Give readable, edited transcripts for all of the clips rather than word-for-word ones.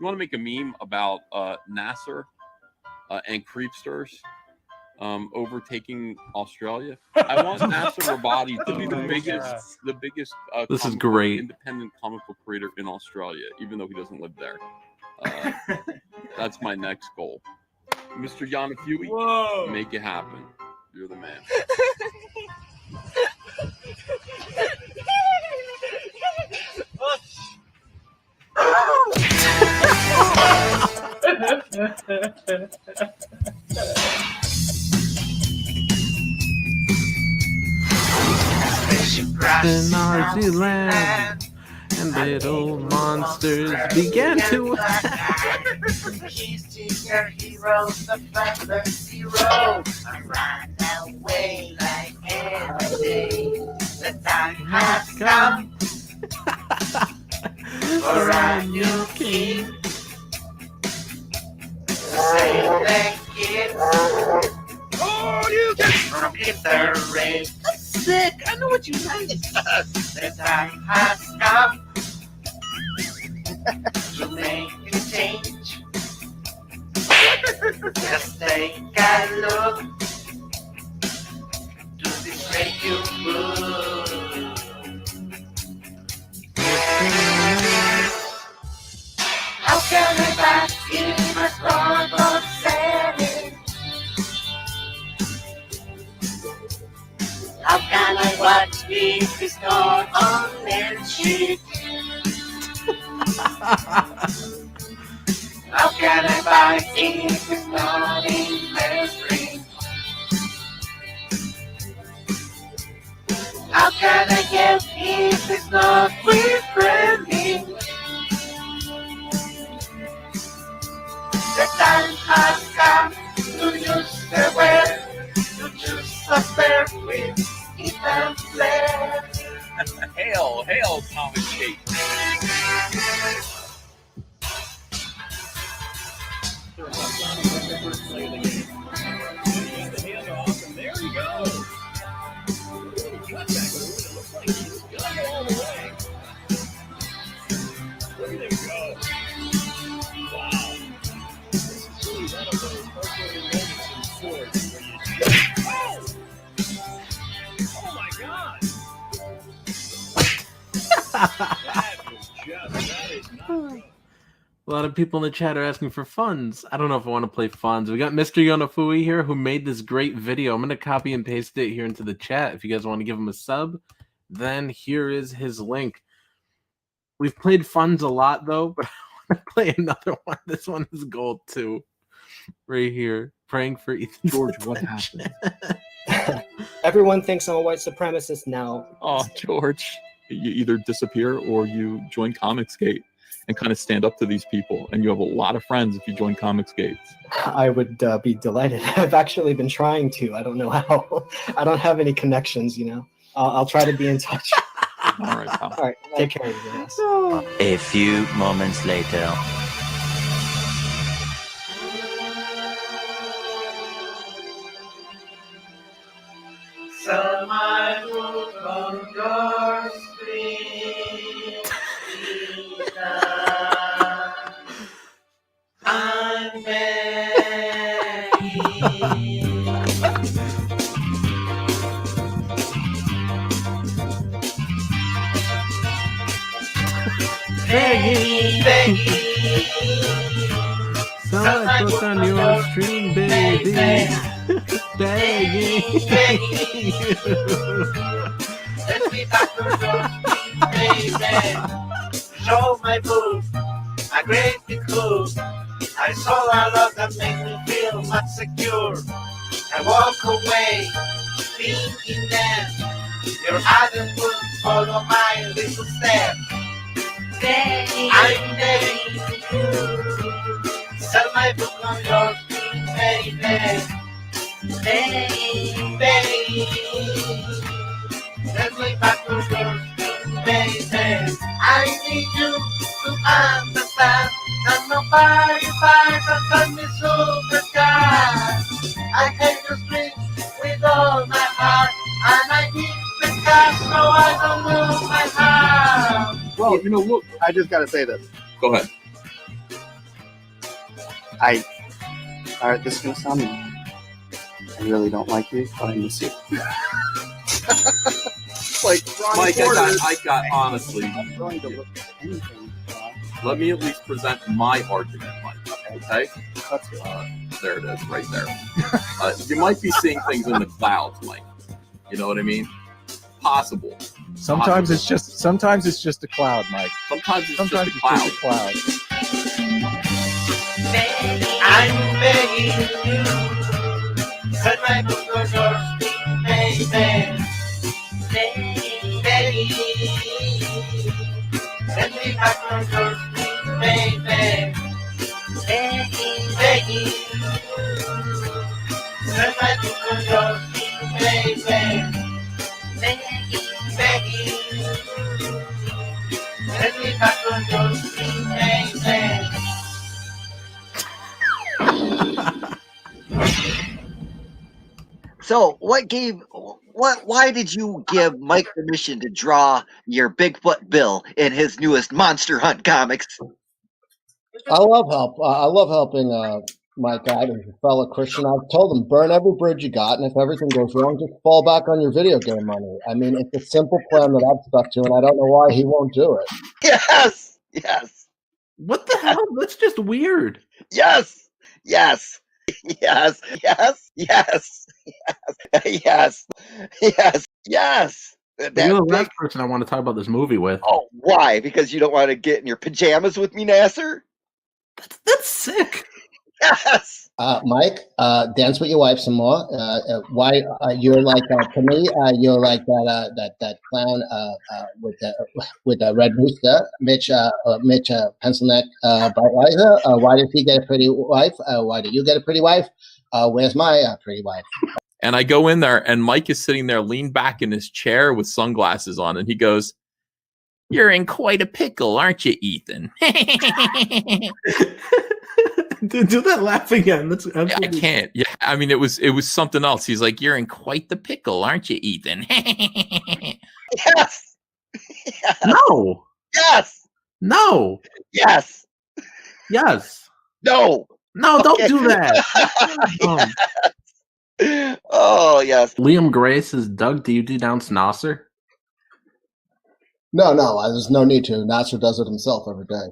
You want to make a meme about Nasser and creepsters overtaking Australia? I want Nasser Rabadi to be the biggest this is great independent comic book creator in Australia, even though he doesn't live there. That's my next goal. Mr. Yanafui, make it happen. You're the man. in Nazi land, and little monsters began to attack. He's your hero, the father zero. I ran away like every day. The time has come for a new king. Say thank you. Oh, you get from the rain. Sick, I know what you mean. The time has come to make a change. Just take a look to this great new book. How can I back in my struggle setting? How can I watch if it's not on their shit? How can I buy if it's not in their screen? How can I get if it's not with friendly? The time has come to use the web, to choose a pair with it and flair. Hail, hail, Comic Gate. There you go. Looks like he's got it all the way. Look at him go. Wow. This is really one of those heartbreaking moments in sports where you just, oh my God. That is not good. A lot of people in the chat are asking for funds. I don't know if I want to play funds. We got Mr. Yonafui here who made this great video. I'm going to copy and paste it here into the chat. If you guys want to give him a sub, then here is his link. We've played funds a lot, though, but I want to play another one. This one is gold, too. Right here. Praying for Ethan. George, what happened? Everyone thinks I'm a white supremacist now. Oh, George. You either disappear or you join Comicsgate and kind of stand up to these people. And you have a lot of friends if you join Comicsgate. I would be delighted. I've actually been trying to. I don't know how. I don't have any connections, you know. I'll try to be in touch. All right, pal. All right, take care of you guys. A few moments later. Sell my book on your screen. I'm begging. Begging. Sell my book on your stream, baby. Begging. Let me back to your baby. Show my book, a great big book. I saw a lot that made me feel much secure. I walk away, thinking that your other would follow my little step. I'm begging you, sell my book on your screen, baby. Baby, let me back to your screen, baby. I need you to understand that nobody buys a Sunday supercar. I hate your screen with all my heart, and I need the cash so I don't lose my heart. Well, you know, look. I just gotta say this. Go ahead. Alright, this is gonna sound mean. I really don't like you, but I miss you. Like, Mike, I got honestly. I'm willing to look at anything. Let me at least present my argument, Mike. Okay? That's good. There it is, right there. You might be seeing things in the clouds, Mike. You know what I mean? Possible. Sometimes it's just a cloud, Mike. Sometimes it's Sometimes just a cloud. it's just a cloud. I'm begging you, set my book on your feet, baby. Begging, set me back on your feet, baby. Begging, set my book on your feet, baby. Begging, set me back on your feet, baby. So, why did you give Mike permission to draw your Bigfoot Bill in his newest Monster Hunt comics? I love helping my guy, who's a fellow Christian. I've told him, burn every bridge you got, and if everything goes wrong, just fall back on your video game money. I mean, it's a simple plan that I've stuck to, and I don't know why he won't do it. Yes. What the hell? That's just weird. Yes. Yes. You're the last person I want to talk about this movie with. Oh, why? Because you don't want to get in your pajamas with me, Nasser? That's sick. Yes. Mike, dance with your wife some more. Why you're like to me? You're like that clown with the red rooster, Mitch pencil neck Breitweiser. Why did he get a pretty wife? Why did you get a pretty wife? Where's my pretty wife? And I go in there, and Mike is sitting there, leaned back in his chair with sunglasses on, and he goes, "You're in quite a pickle, aren't you, Ethan?" Do that laugh again. That's I can't. Yeah, I mean, it was something else. He's like, "You're in quite the pickle, aren't you, Ethan?" Yes. No. Yes. No. Yes. Yes. No. No, don't Okay. do that. Oh, yes. Liam Gray says, Doug, do you denounce Nasser? No, there's no need to. Nasser does it himself every day.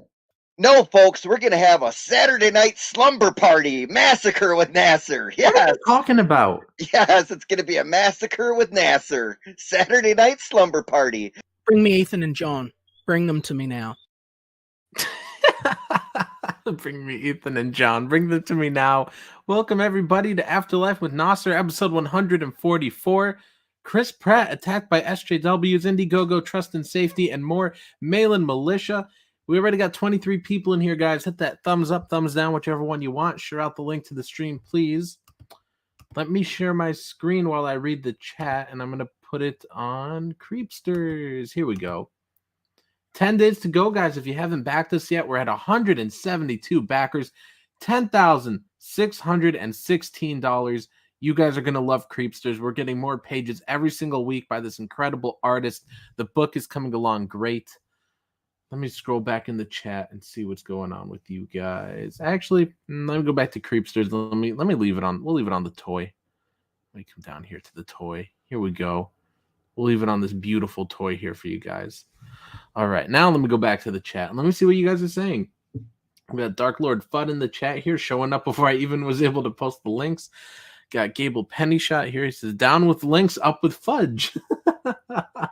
No, folks, we're going to have a Saturday night slumber party massacre with Nasser. Yes. What are you talking about? Yes, it's going to be a massacre with Nasser. Saturday night slumber party. Bring me Ethan and John. Bring them to me now. Bring me Ethan and John. Bring them to me now. Welcome, everybody, to Afterlife with Nasser, episode 144. Chris Pratt attacked by SJWs, Indiegogo, Trust and Safety, and more. Malin Militia. We already got 23 people in here, guys. Hit that thumbs up, thumbs down, whichever one you want. Share out the link to the stream, please. Let me share my screen while I read the chat, and I'm going to put it on Creepsters. Here we go. 10 days to go, guys. If you haven't backed us yet, we're at 172 backers, $10,616. You guys are going to love Creepsters. We're getting more pages every single week by this incredible artist. The book is coming along great. Let me scroll back in the chat and see what's going on with you guys. Actually, let me go back to Creepsters. Let me leave it on. We'll leave it on the toy. Let me come down here to the toy. Here we go. We'll leave it on this beautiful toy here for you guys. All right, now let me go back to the chat and let me see what you guys are saying. We got Dark Lord Fudd in the chat here, showing up before I even was able to post the links. Got Gable Pennyshot here. He says, down with links, up with fudge.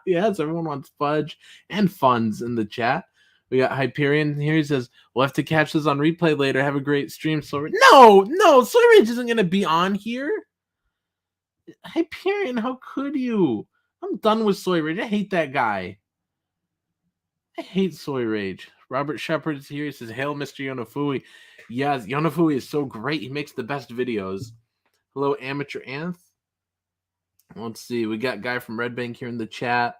Yes, everyone wants fudge and funds in the chat. We got Hyperion here. He says, we'll have to catch this on replay later. Have a great stream, Soy. No, Soy Rage isn't going to be on here. Hyperion, how could you? I'm done with Soy Rage. I hate that guy. I hate Soy Rage. Robert Shepard is here. He says, hail, Mr. Yonafui. Yes, Yonafui is so great. He makes the best videos. Hello, Amateur Anth. Let's see. We got Guy from Red Bank here in the chat.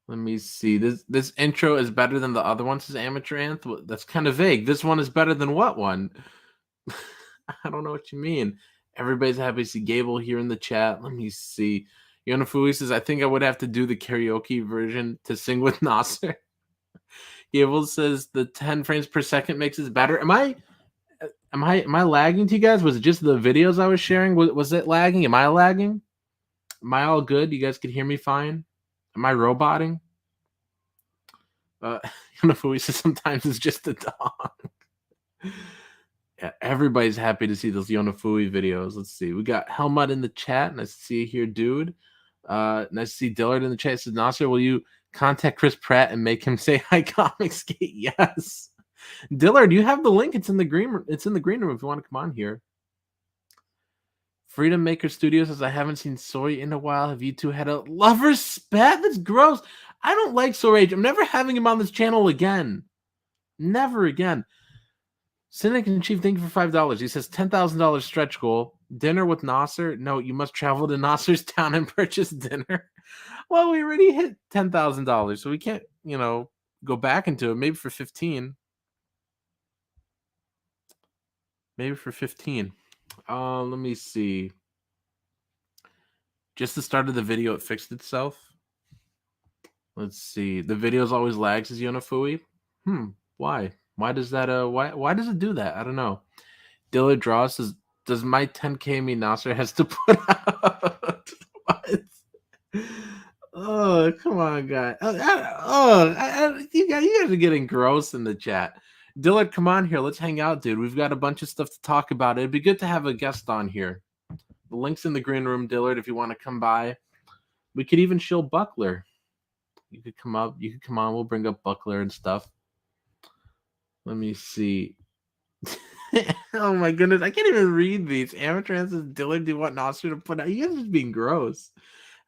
Let me see. This intro is better than the other one, says Amateur Anth. That's kind of vague. This one is better than what one? I don't know what you mean. Everybody's happy to see Gable here in the chat. Let me see. Yonafui says, I think I would have to do the karaoke version to sing with Nasser. Gable says the 10 frames per second makes it better. Am I lagging to you guys? Was it just the videos I was sharing? Was it lagging? Am I lagging? Am I all good? You guys can hear me fine? Am I roboting? Yonafui says sometimes it's just a dog. Yeah, everybody's happy to see those Yonafui videos. Let's see. We got Helmut in the chat. Nice to see you here, dude. Nice to see Dillard in the chat. It says, Nasser, will you contact Chris Pratt and make him say hi, Comicsgate? Yes. Dillard, you have the link. It's in the green room. It's in the green room if you want to come on here. Freedom Maker Studios says, I haven't seen Soy in a while. Have you two had a lover's spat? That's gross. I don't like Soy Rage. I'm never having him on this channel again. Never again. Cynic in Chief, thank you for $5. He says $10,000 stretch goal. Dinner with Nasser? No, you must travel to Nasser's town and purchase dinner. Well, we already hit $10,000, so we can't, go back into it. Maybe for 15. Maybe for 15. Let me see. Just the start of the video, it fixed itself. Let's see. The video's always lags, as Yonafui. Why? Why does that? Why does it do that? I don't know. Dillard Draw says, "Does my 10K mean Nasser has to put out?" What? Oh, come on, guys. You guys are getting gross in the chat. Dillard, come on here. Let's hang out, dude. We've got a bunch of stuff to talk about. It'd be good to have a guest on here. The link's in the green room, Dillard, if you want to come by. We could even shill Buckler. You could come up. You could come on. We'll bring up Buckler and stuff. Let me see. Oh my goodness. I can't even read these. Amateur says, Dillard, do you want Nasser to put out? You guys are just being gross.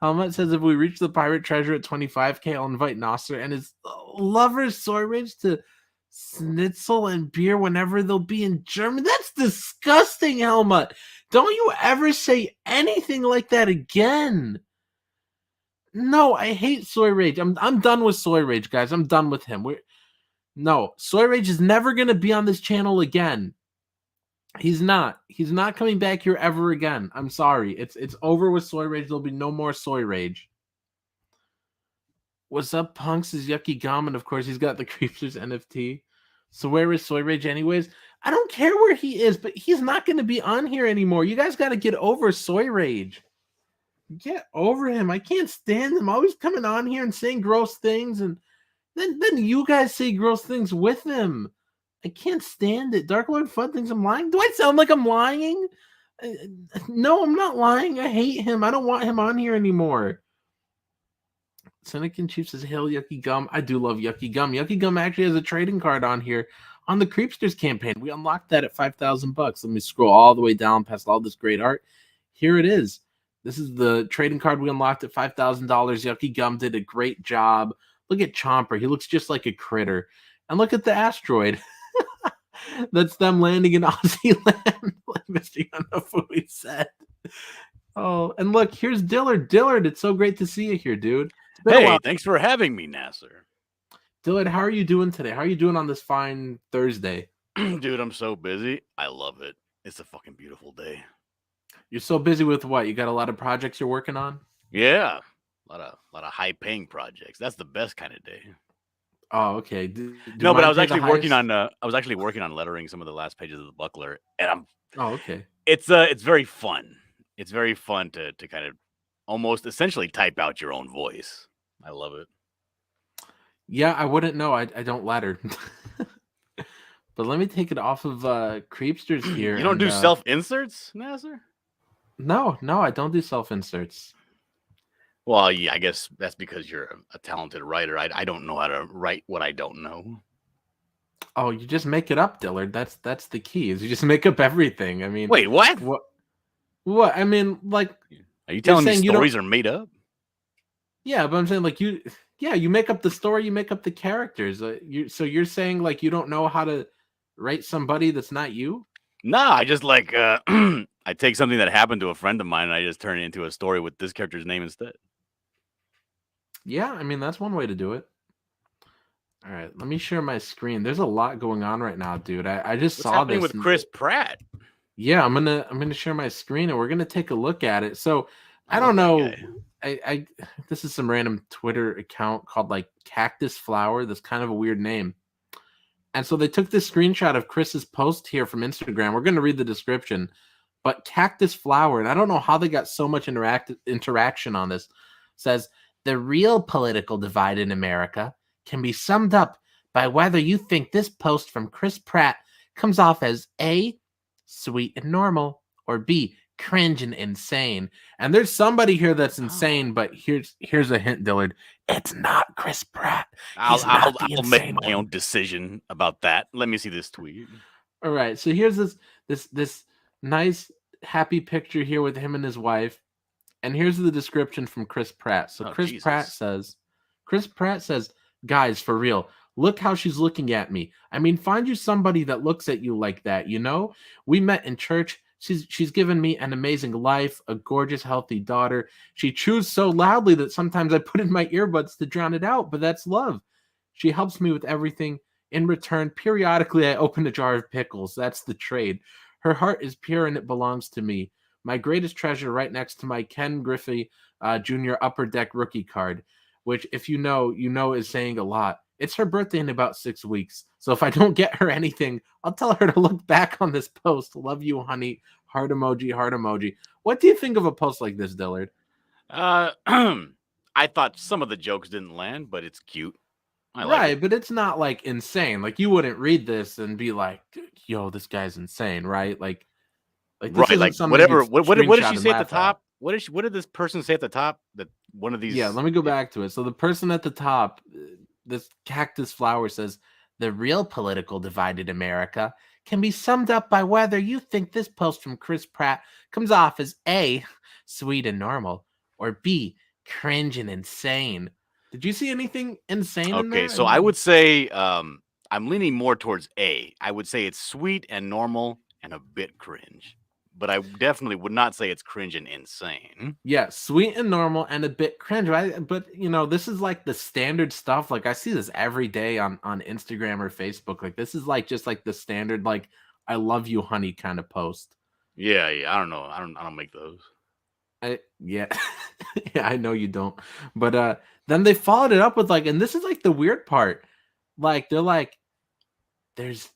Helmut says, if we reach the pirate treasure at 25K, I'll invite Nasser and his lovers Soy Rage to schnitzel and beer whenever they'll be in Germany. That's disgusting, Helmut. Don't you ever say anything like that again. No, I hate Soy Rage. I'm done with Soy Rage, guys. I'm done with him. No, Soy Rage is never going to be on this channel again. He's not. He's not coming back here ever again. I'm sorry. It's over with Soy Rage. There'll be no more Soy Rage. What's up, Punks? Is Yucky Gum, and of course he's got the Creepsters NFT. So where is Soy Rage anyways? I don't care where he is, but he's not going to be on here anymore. You guys got to get over Soy Rage. Get over him. I can't stand him. Always coming on here and saying gross things, and then you guys say gross things with him. I can't stand it. Dark Lord Fud thinks I'm lying. Do I sound like I'm lying? No, I'm not lying. I hate him. I don't want him on here anymore. Cynic and Chief says, hail Yucky Gum. I do love Yucky Gum. Yucky Gum actually has a trading card on here on the Creepsters campaign. We unlocked that at $5,000. Let me scroll all the way down past all this great art. Here it is. This is the trading card we unlocked at $5,000. Yucky Gum did a great job. Look at Chomper. He looks just like a critter. And look at the asteroid. That's them landing in Aussie land, like Mr. Yonafui said. Oh, and look, here's Dillard. Dillard, it's so great to see you here, dude. Hey, thanks for having me, Nasser. Dillard, how are you doing today? How are you doing on this fine Thursday? Dude, I'm so busy. I love it. It's a fucking beautiful day. You're so busy with what? You got a lot of projects you're working on? Yeah. A lot of high-paying projects. That's the best kind of day. Oh, okay. No, but I was actually working on lettering some of the last pages of the Buckler, and I'm. Oh, okay. It's very fun. It's very fun to kind of almost essentially type out your own voice. I love it. Yeah, I wouldn't know. I don't letter. But let me take it off of Creepsters here. You don't do self-inserts, Nasser? No, I don't do self-inserts. Well, yeah, I guess that's because you're a talented writer. I don't know how to write what I don't know. Oh, you just make it up, Dillard. That's the key. Is you just make up everything. I mean, wait, what? What? I mean, like, are you telling me stories are made up? Yeah, but I'm saying like you make up the story, you make up the characters. So you're saying like you don't know how to write somebody that's not you? Nah, I just like I take something that happened to a friend of mine and I just turn it into a story with this character's name instead. Yeah, I mean that's one way to do it. All right, let me share my screen. There's a lot going on right now, dude. I just What's saw happening this with Chris Pratt. Yeah, I'm gonna share my screen and we're gonna take a look at it. So I don't know. I this is some random Twitter account called like Cactus Flower. That's kind of a weird name. And so they took this screenshot of Chris's post here from Instagram. We're going to read the description. But Cactus Flower, and I don't know how they got so much interaction on this, says, the real political divide in America can be summed up by whether you think this post from Chris Pratt comes off as A, sweet and normal, or B, cringe and insane. And there's somebody here that's insane, but here's a hint, Dillard. It's not Chris Pratt. I'll make my own decision about that. Let me see this tweet. All right, so here's this nice happy picture here with him and his wife, and here's the description from Chris Pratt. So Chris Pratt says, guys, for real, look how she's looking at me. I mean, find you somebody that looks at you like that, you know? We met in church. She's given me an amazing life, a gorgeous, healthy daughter. She chews so loudly that sometimes I put in my earbuds to drown it out, but that's love. She helps me with everything. In return, periodically, I open a jar of pickles. That's the trade. Her heart is pure and it belongs to me. My greatest treasure right next to my Ken Griffey Jr. Upper Deck rookie card, which, if you know, is saying a lot. It's her birthday in about 6 weeks. So if I don't get her anything, I'll tell her to look back on this post. Love you, honey. Heart emoji, heart emoji. What do you think of a post like this, Dillard? I thought some of the jokes didn't land, but it's cute. I like Right, it. but it's not like insane. Like, you wouldn't read this and be like, yo, this guy's insane, right? Like this Right, isn't like something whatever. you'd What did screenshot she and say at the laugh top? What did this person say at the top? That one of these. Yeah, let me go back to it. So the person at the top, this Cactus Flower, says, the real political divide in America can be summed up by whether you think this post from Chris Pratt comes off as A, sweet and normal, or B, cringe and insane. Did you see anything insane in there? Okay, so I would say I'm leaning more towards A. I would say it's sweet and normal and a bit cringe, but I definitely would not say it's cringe and insane. Yeah, sweet and normal and a bit cringe. Right? But, this is like the standard stuff. Like, I see this every day on Instagram or Facebook. Like, this is like just like the standard, like, I love you, honey kind of post. Yeah. I don't know. I don't make those. Yeah, I know you don't. But then they followed it up with like, and this is like the weird part. Like, they're like, there's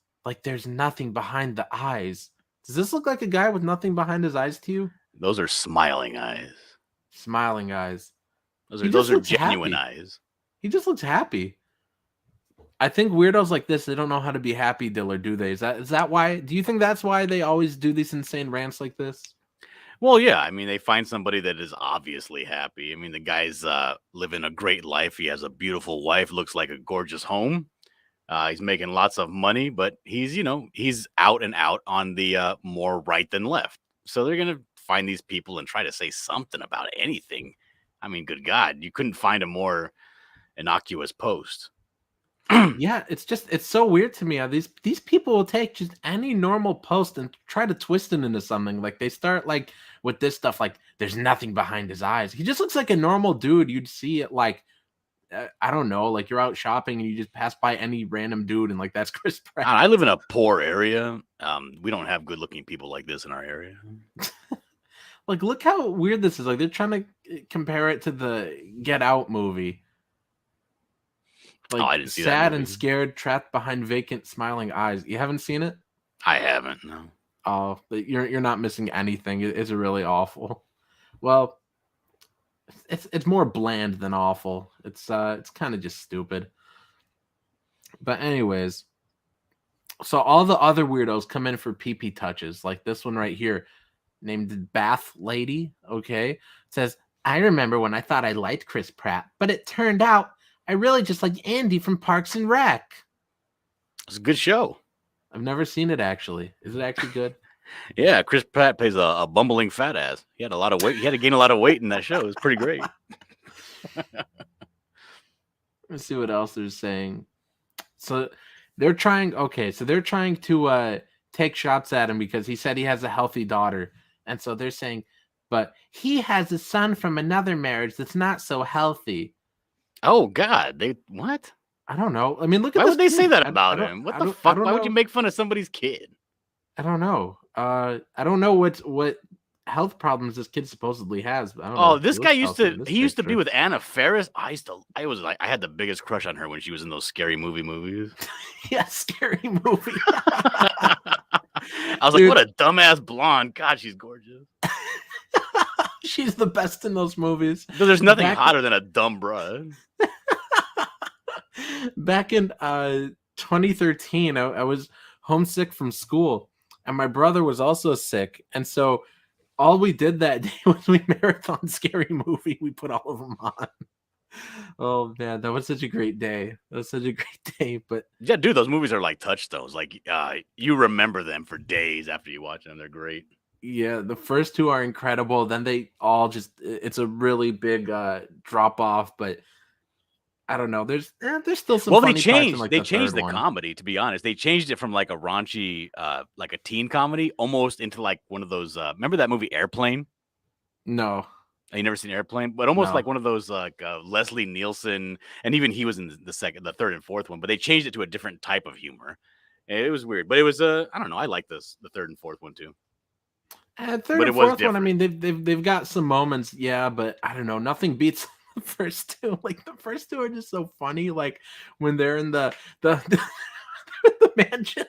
nothing behind the eyes. Does this look like a guy with nothing behind his eyes to you? Those are smiling eyes. Smiling eyes. Those are genuine eyes. He just looks happy. I think weirdos like this, they don't know how to be happy, Diller, do they? Is that why? Do you think that's why they always do these insane rants like this? Well, yeah. I mean, they find somebody that is obviously happy. I mean, the guy's living a great life. He has a beautiful wife, looks like a gorgeous home. He's making lots of money, but he's out and out on the more right than left. So they're going to find these people and try to say something about anything. I mean, good God, you couldn't find a more innocuous post. Yeah, it's so weird to me how these people will take just any normal post and try to twist it into something. Like, they start like with this stuff, like there's nothing behind his eyes. He just looks like a normal dude. You'd see it like, I don't know, like you're out shopping and you just pass by any random dude and like, that's Chris Pratt. I live in a poor area. We don't have good looking people like this in our area. Like, look how weird this is. Like, they're trying to compare it to the Get Out movie. Like, I didn't see that sad movie. and scared, trapped behind vacant, smiling eyes. You haven't seen it? I haven't. No. Oh, you're not missing anything. It's really awful. Well, it's more bland than awful. It's kind of just stupid. But anyways, so all the other weirdos come in for pee-pee touches, like this one right here, named Bath Lady. Okay, it says, I remember when I thought I liked Chris Pratt, but it turned out I really just like Andy from Parks and Rec. It's a good show. I've never seen it, actually. Is it actually good? Yeah, Chris Pratt plays a bumbling fat ass. He had a lot of weight. He had to gain a lot of weight in that show. It was pretty great. Let's see what else they're saying. So they're trying to take shots at him because he said he has a healthy daughter. And so they're saying, but he has a son from another marriage that's not so healthy. Oh, God. What? I don't know. I mean, look at Why this would they kid. say that about him? What the fuck? Why would you make fun of somebody's kid? I don't know. I don't know what health problems this kid supposedly has. But I don't know. Oh, He this looks guy used healthy to. in this He used to be picture. with Anna Faris. I had the biggest crush on her when she was in those scary movies. Yeah, scary movie. I was Dude. like, what a dumbass blonde. God, she's gorgeous. She's the best in those movies. There's nothing hotter than a dumb broad. Back in 2013, I was homesick from school, and my brother was also sick, and so all we did that day was we marathon Scary Movie. We put all of them on. Oh man, that was such a great day. That was such a great day. But yeah, dude, those movies are like touchstones. Like you remember them for days after you watch them. They're great. Yeah, the first two are incredible. Then they all it's a really big drop off, but I don't know. There's still some funny parts in, like, they the changed third the one. comedy, to be honest. They changed it from like a raunchy like a teen comedy almost into like one of those remember that movie Airplane? No. You never seen Airplane? But almost No. like one of those like Leslie Nielsen, and even he was in the third and fourth one, but they changed it to a different type of humor. It was weird, but it was I don't know. I like the third and fourth one too. Third But and fourth one, I mean, they've got some moments, yeah, but I don't know. Nothing beats the first two. Like, the first two are just so funny. Like when they're in the mansion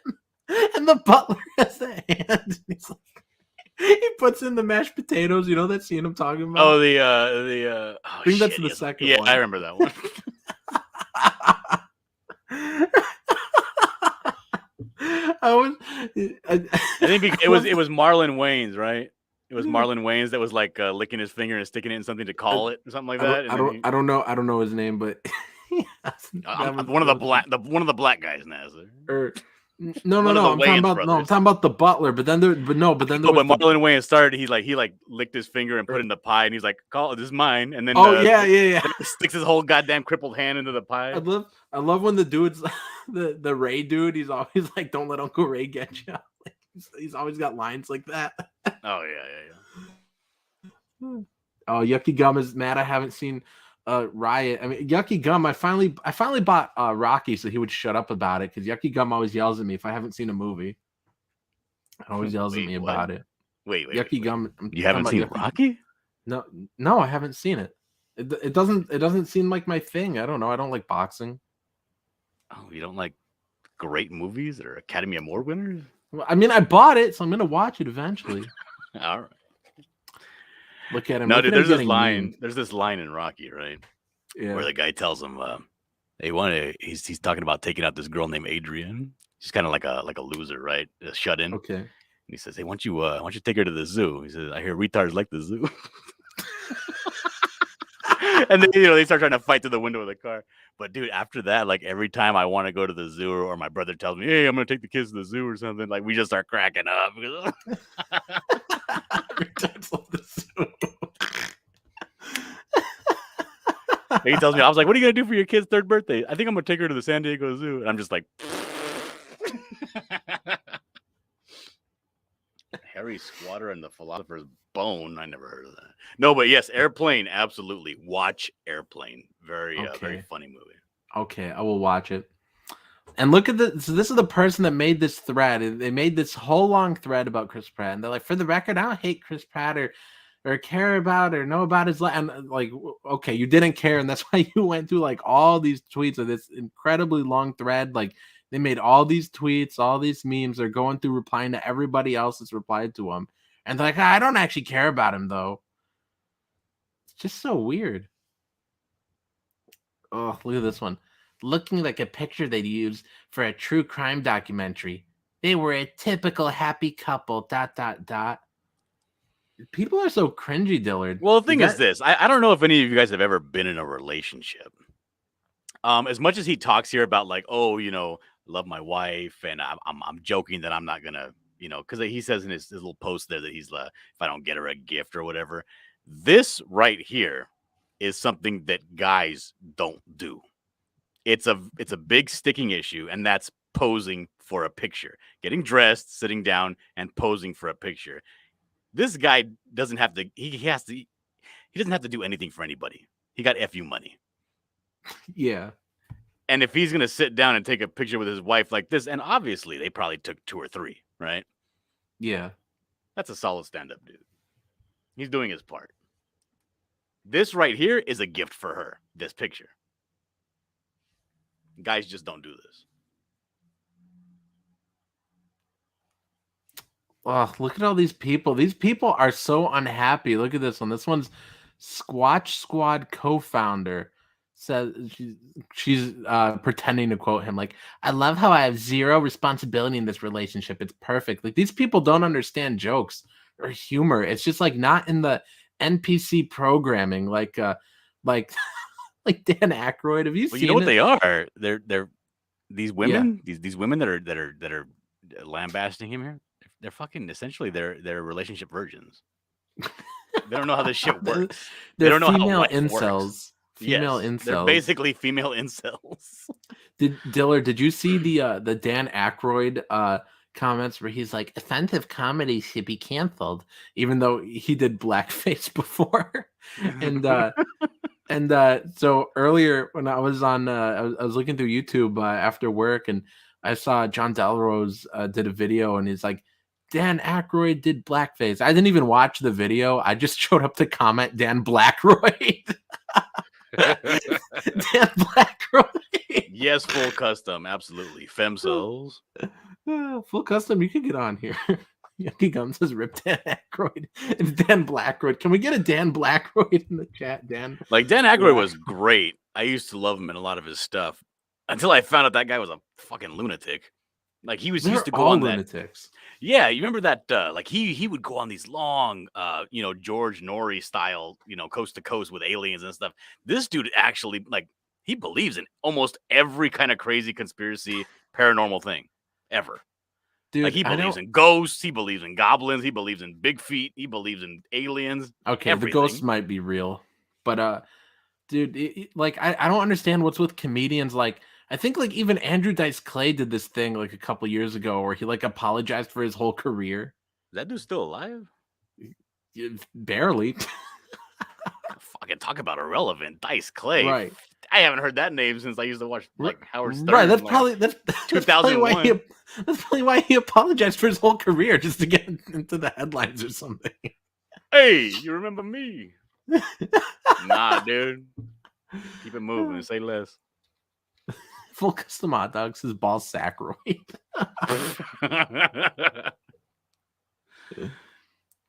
and the butler has the hand. And he's like, he puts in the mashed potatoes. You know that scene I'm talking about? Oh, I think that's the second one. Yeah, I remember that one. I think it was Marlon Wayans, right? It was Marlon Wayans that was like licking his finger and sticking it in something to call it or something like that. I don't know his name, but one of the black guys, Nasser. No. I'm talking about the butler. But then Marlon Wayans started. He licked his finger and put it in the pie, and he's like, "Call it, this is mine." And then yeah. Then he sticks his whole goddamn crippled hand into the pie. I love when the dude's the Ray dude. He's always like, "Don't let Uncle Ray get you." Like, he's always got lines like that. Oh yeah. Oh, Yucky Gum is mad. I haven't seen Riot. I mean, Yucky Gum. I finally bought Rocky so he would shut up about it, because Yucky Gum always yells at me if I haven't seen a movie. He always yells at me about it. Wait. Yucky Gum. You haven't seen Rocky? No, I haven't seen it. It doesn't seem like my thing. I don't know. I don't like boxing. Oh, you don't like great movies or Academy Award winners? Well, I mean, I bought it, so I'm gonna watch it eventually. All right. Look at him. No, dude, there's this line. There's this line in Rocky, right? Yeah. Where the guy tells him, he's talking about taking out this girl named Adrian. She's kind of like a loser, right? Shut in. Okay. And he says, "Hey, why don't you take her to the zoo?" He says, "I hear retards like the zoo." And then they start trying to fight through the window of the car. But dude, after that, like every time I want to go to the zoo, or my brother tells me, "Hey, I'm gonna take the kids to the zoo" or something, like we just start cracking up. He tells me, I was like, "What are you gonna do for your kid's third birthday?" "I think I'm gonna take her to the San Diego Zoo." And I'm just like, Harry Squatter and the Philosopher's Bone. I never heard of that. No, but yes, Airplane. Absolutely, watch Airplane. Very funny movie. Okay, I will watch it. And look at this. So this is the person that made this thread. They made this whole long thread about Chris Pratt, and they're like, "For the record, I don't hate Chris Pratt or care about or know about his life." And like, okay, you didn't care, and that's why you went through like all these tweets of this incredibly long thread. Like, they made all these tweets, all these memes. They're going through replying to everybody else that's replied to him, and they're like, "I don't actually care about him though." It's just so weird. Oh, look at this one. Looking like a picture they'd use for a true crime documentary. They were a typical happy couple. ... People are so cringy, Dillard. Well, the thing is this. I don't know if any of you guys have ever been in a relationship. As much as he talks here about like, oh, love my wife, and I'm joking that I'm not gonna, because he says in his little post there that he's if I don't get her a gift or whatever. This right here is something that guys don't do. It's a big sticking issue, and that's posing for a picture. Getting dressed, sitting down, and posing for a picture. This guy doesn't have to. He doesn't have to do anything for anybody. He got FU money. Yeah. And if he's gonna sit down and take a picture with his wife like this, and obviously they probably took 2 or 3, right? Yeah. That's a solid stand-up, dude. He's doing his part. This right here is a gift for her. This picture. Guys just don't do this. Oh, look at all these people. These people are so unhappy. Look at this one. This one's Squatch Squad co-founder. Says she's pretending to quote him like, I love how I have zero responsibility in this relationship. It's perfect. Like, these people don't understand jokes or humor. It's just like not in the NPC programming, like like Dan Aykroyd. Have you seen You know what it? they are? They're these women, these women that are lambasting him here. They're fucking essentially they're relationship virgins. They don't know how this shit works. They don't know how life incels. works. Female Yes, incels. They're basically female incels. Did you see the Dan Aykroyd comments where he's like, offensive comedy should be canceled, even though he did blackface before? And so earlier when I was on I was looking through YouTube after work, and I saw John Delrose did a video, and he's like, Dan Aykroyd did blackface. I didn't even watch the video. I just showed up to comment Dan Blackroyd. Dan Blackroyd. Yes, full custom, absolutely. Femcells. Full custom, you can get on here. Yucky Gum says rip Dan Aykroyd. It's Dan Blackroyd. Can we get a Dan Blackroyd in the chat, Dan? Like, Dan Aykroyd was great. I used to love him in a lot of his stuff until I found out that guy was a fucking lunatic. Like, he used to go on lunatics. Yeah, you remember that? Like, he would go on these long, George Norrie style, coast to coast with aliens and stuff. This dude actually, like, he believes in almost every kind of crazy conspiracy, paranormal thing ever. Dude, like, he believes in ghosts, he believes in goblins, he believes in big feet, he believes in aliens. Okay, everything. The ghosts might be real, but dude, I don't understand what's with comedians. Like, I think like even Andrew Dice Clay did this thing like a couple years ago where he like apologized for his whole career. Is that dude still alive? Barely. Fucking talk about irrelevant. Dice Clay. Right. I haven't heard that name since I used to watch like Howard Stern. Right. That's probably 2001. That's probably why he apologized for his whole career, just to get into the headlines or something. Hey, you remember me? Nah, dude. Keep it moving. Say less. Full custom hot dogs is ball sacroid.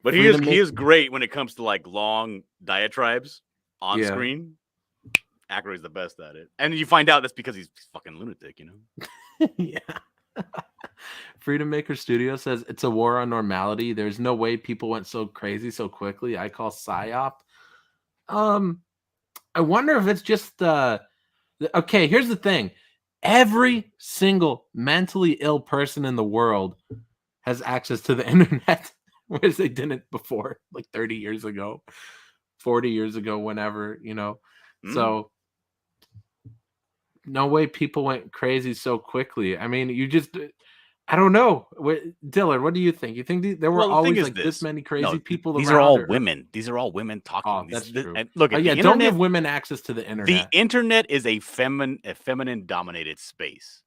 But he is great when it comes to like long diatribes on screen. Aykroyd's the best at it. And you find out that's because he's fucking lunatic, Yeah. Freedom Maker Studio says it's a war on normality. There's no way people went so crazy so quickly. I call psyop. I wonder if it's just okay, here's the thing. Every single mentally ill person in the world has access to the internet, whereas they didn't before, like 30 years ago, 40 years ago, whenever, So no way people went crazy so quickly. I mean, I don't know. Dylan, what do you think? You think there were always like this many crazy people these around? Are all women. These are all women talking. Oh, that's true. And look, yeah, don't give women access to the internet. The internet is a feminine-dominated space.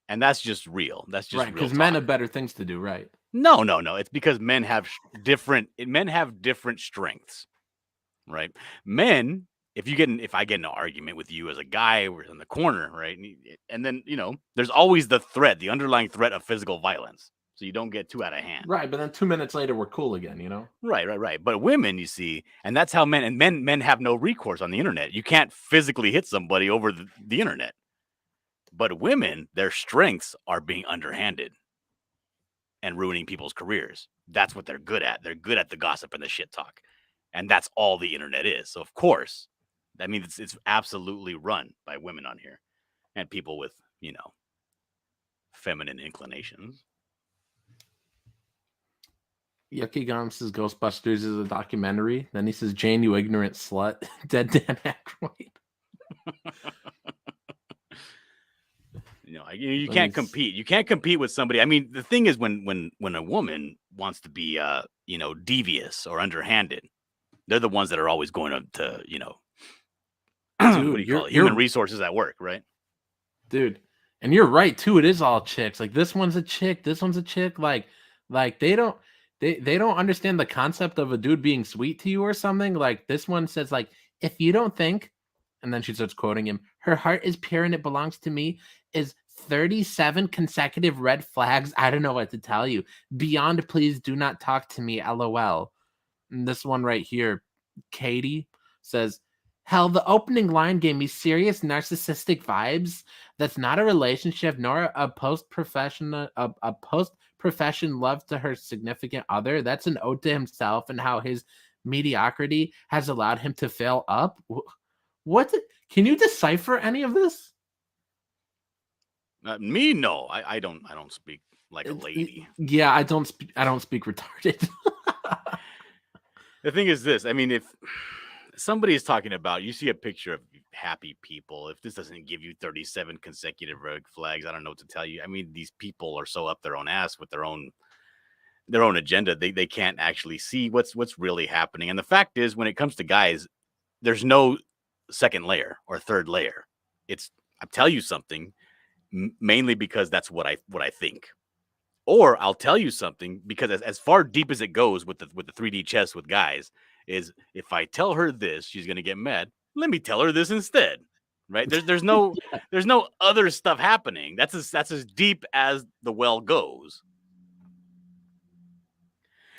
And that's just real. That's just right, because men have better things to do, right? No. It's because men have different strengths, right? Men, if I get in an argument with you as a guy, we're in the corner, right? And then, there's always the underlying threat of physical violence. So you don't get too out of hand. Right, but then 2 minutes later, we're cool again, Right. But women, you see, and that's how men have no recourse on the internet. You can't physically hit somebody over the internet. But women, their strengths are being underhanded and ruining people's careers. That's what they're good at. They're good at the gossip and the shit talk. And that's all the internet is. So, of course, that means it's absolutely run by women on here and people with, feminine inclinations. Yucky Gum says Ghostbusters is a documentary. Then he says, Jane, you ignorant slut. Dead Dan Aykroyd. You can't compete. You can't compete with somebody. I mean, the thing is when a woman wants to be, devious or underhanded, they're the ones that are always going to Dude, what do you call it? Human resources at work, right? Dude, and you're right too. It is all chicks. Like this one's a chick. This one's a chick. Like they don't. they don't understand the concept of a dude being sweet to you or something. Like this one says, like, if you don't think, and then she starts quoting him, her heart is pure and it belongs to me, is 37 consecutive red flags. I don't know what to tell you. Beyond, please do not talk to me, LOL. And this one right here, Katie says, hell, the opening line gave me serious narcissistic vibes. That's not a relationship nor a post-profession love to her significant other. That's an ode to himself and how his mediocrity has allowed him to fail up. What? Can you decipher any of this? Me, no. I don't speak like a lady. Yeah, I don't speak retarded. The thing is this. I mean, if somebody is talking about, you see a picture of happy people, if this doesn't give you 37 consecutive red flags, I don't know what to tell you. I mean, these people are so up their own ass with their own agenda. They can't actually see what's really happening. And the fact is, when it comes to guys, there's no second layer or third layer. It's, I'll tell you something mainly because that's what I think. Or I'll tell you something because as far deep as it goes with the 3D chess with guys is, if I tell her this, she's going to get mad. Let me tell her this instead. Right? There's no there's no other stuff happening. That's as deep as the well goes.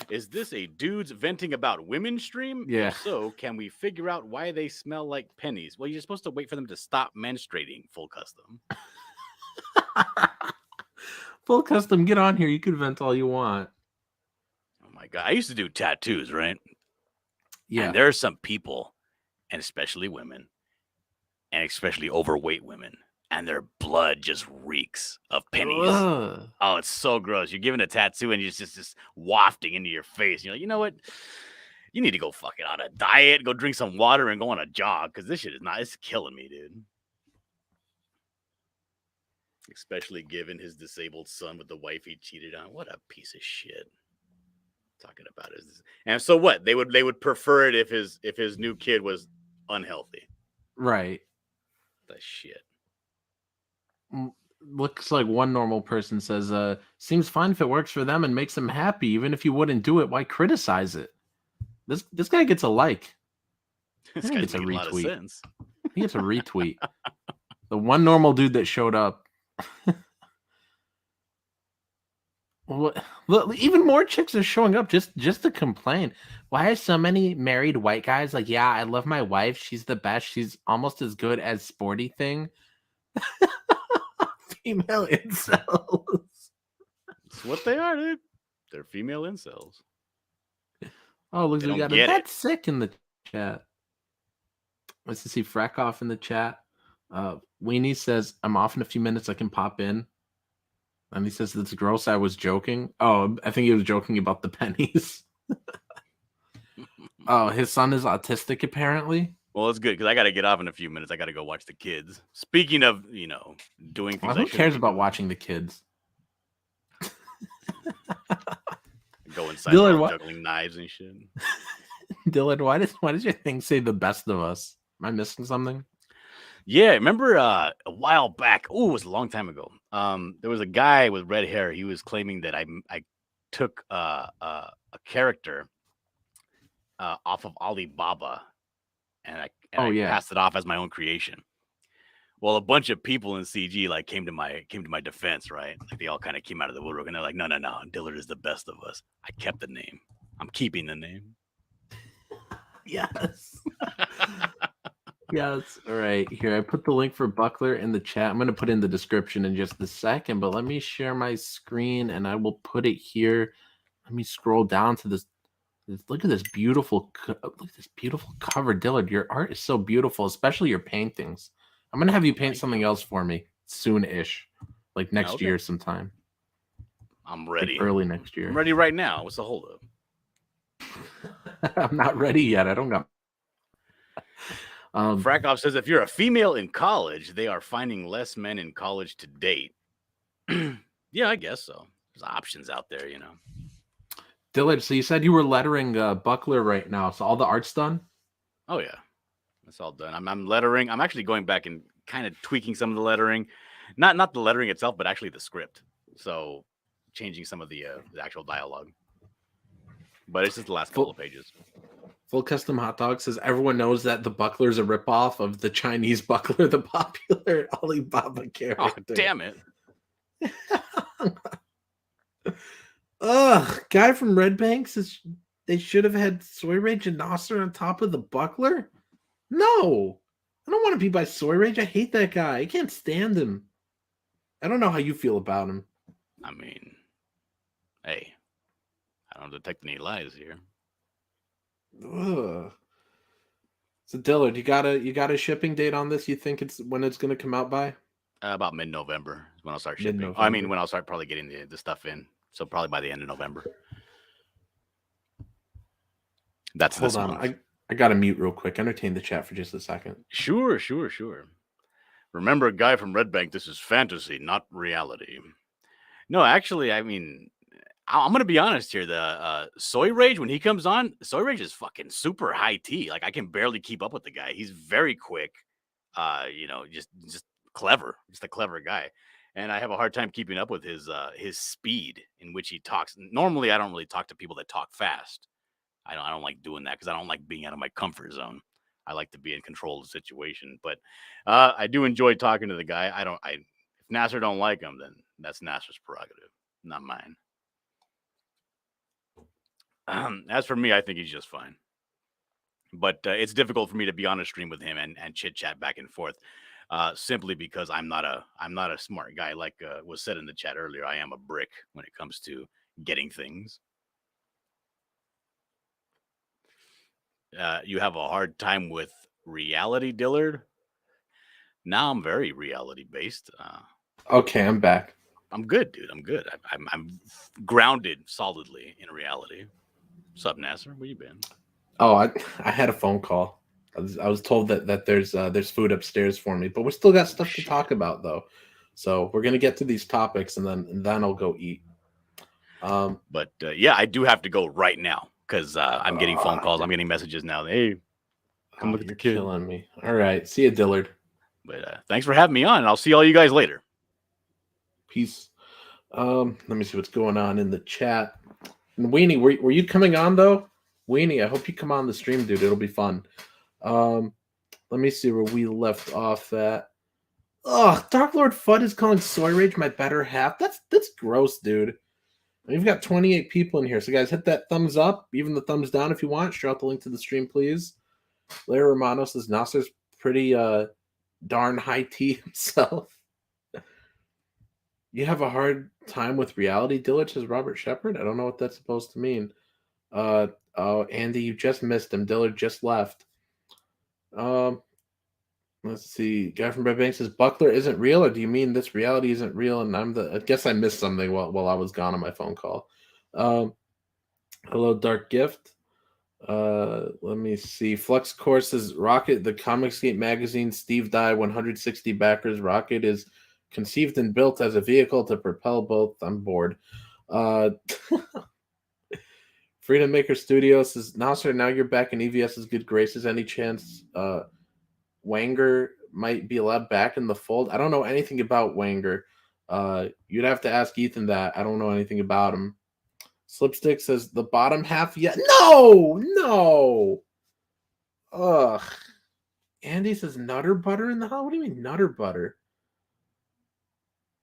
Is this a dudes venting about women stream? Yeah. If so, can we figure out why they smell like pennies? Well, you're supposed to wait for them to stop menstruating, full custom. Full custom, get on here. You can vent all you want. Oh my God. I used to do tattoos, right? Yeah. And there are some people, and especially women, and especially overweight women, and their blood just reeks of pennies. Ugh. Oh, it's so gross. You're giving a tattoo and it's just wafting into your face. You're like, you know what? You need to go fucking on a diet, go drink some water, and go on a jog, because this shit is not, it's killing me, dude. Especially given his disabled son with the wife he cheated on. What a piece of shit. Talking about is, and so what? They would prefer it if his new kid was unhealthy. Right. The shit. Looks like one normal person says, seems fine if it works for them and makes them happy. Even if you wouldn't do it, why criticize it? This guy gets a like. This guy gets a lot of sense. He gets a retweet. The one normal dude that showed up. What? Look, even more chicks are showing up just to complain. Why are so many married white guys like, yeah, I love my wife. She's the best. She's almost as good as Sporty Thing. Female incels. That's what they are, dude. They're female incels. Oh, look, They we don't got a get That's it. sick in the chat. Let's see Freckhoff in the chat. Weenie says, I'm off in a few minutes. I can pop in. And he says, that's gross. I was joking. Oh, I think he was joking about the pennies. Oh, his son is autistic, apparently. Well, it's good because I got to get off in a few minutes. I got to go watch the kids. Speaking of, doing things. Well, who cares about watching the kids? Go inside Dylan, juggling knives and shit. Dylan, why does your thing say the best of us? Am I missing something? Yeah, remember a while back? Oh, it was a long time ago. There was a guy with red hair. He was claiming that I took a character off of Alibaba, and I passed it off as my own creation. Well, a bunch of people in CG came to my defense, right? Like they all kind of came out of the woodwork, and they're like, no, Dillard is the best of us. I kept the name. I'm keeping the name. Yes. Yes. All right. Here, I put the link for Buckler in the chat. I'm going to put in the description in just a second, but let me share my screen and I will put it here. Let me scroll down to this. Look at this beautiful cover, Dillard. Your art is so beautiful, especially your paintings. I'm going to have you paint something else for me soon-ish, like next year sometime. I'm ready. Like early next year. I'm ready right now. What's the holdup? I'm not ready yet. I don't got. Frackhoff says, if you're a female in college, they are finding less men in college to date. Yeah, I guess so. There's options out there, Dillard, so you said you were lettering Buckler right now. So all the art's done? Oh, yeah. That's all done. I'm lettering. I'm actually going back and kind of tweaking some of the lettering. Not the lettering itself, but actually the script. So changing some of the actual dialogue. but it's just the last couple of pages. Full Custom Hot Dog says everyone knows that the buckler is a ripoff of the Chinese buckler, the popular Alibaba character. Oh, damn it. Ugh, guy from Red Bank says they should have had Soy Rage and Nasser on top of the buckler. No, I don't want to be by Soy Rage. I hate that guy. I can't stand him. I don't know how you feel about him. I mean, hey, I don't detect any lies here. Ugh. So Dillard, you got a shipping date on this? You think it's when it's going to come out by? About mid-November is when I'll start shipping. Mid-November. I mean, when I'll start probably getting the stuff in. So probably by the end of November. That's Hold this on. month. I got to mute real quick. Entertain the chat for just a second. Sure. Remember, a guy from Red Bank, this is fantasy, not reality. No, actually, I mean, I'm going to be honest here. The Soy Rage, when he comes on, Soy Rage is fucking super high T. Like, I can barely keep up with the guy. He's very quick, just clever, just a clever guy. And I have a hard time keeping up with his speed in which he talks. Normally, I don't really talk to people that talk fast. I don't like doing that because I don't like being out of my comfort zone. I like to be in control of the situation. But I do enjoy talking to the guy. If Nasser don't like him, then that's Nasser's prerogative, not mine. As for me, I think he's just fine. But it's difficult for me to be on a stream with him and chit chat back and forth. Simply because I'm not a smart guy. Like was said in the chat earlier, I am a brick when it comes to getting things. You have a hard time with reality, Dillard? Now I'm very reality based. Okay, I'm back. I'm good, dude. I'm good. I'm grounded solidly in reality. What's up, Nasser? Where you been? Oh, I had a phone call. I was told that there's food upstairs for me, but we still got stuff to talk about though. So we're gonna get to these topics and then I'll go eat. But yeah, I do have to go right now because I'm getting phone calls. I'm getting messages now. Hey, come look at the kid. Killing me. All right, see you, Dillard. But thanks for having me on, and I'll see all you guys later. Peace. Let me see what's going on in the chat. And Weenie, were you coming on though? Weenie, I hope you come on the stream, dude. It'll be fun. Let me see where we left off at. Oh, Dark Lord Fudd is calling Soy Rage my better half. That's gross, dude. We've got 28 people in here. So guys, hit that thumbs up, even the thumbs down if you want. Share out the link to the stream, please. Larry Romano says Nasser's pretty darn high T himself. You have a hard time with reality, Dillard, says Robert Shepard. I don't know what that's supposed to mean. Oh, Andy, you just missed him. Dillard just left. Let's see. Guy from Red Bank says Buckler isn't real, or do you mean this reality isn't real? And I guess I missed something while I was gone on my phone call. Hello, Dark Gift. Let me see. Flux Course says Rocket, the Comicsgate magazine, Steve Dye, 160 backers. Rocket is conceived and built as a vehicle to propel both. I'm bored. Freedom Maker Studios says, Nasser, now you're back in EVS's good graces. Any chance Wanger might be allowed back in the fold? I don't know anything about Wanger. You'd have to ask Ethan that. I don't know anything about him. Slipstick says, the bottom half yet. No! Ugh. Andy says, Nutter Butter in the hell? What do you mean, Nutter Butter?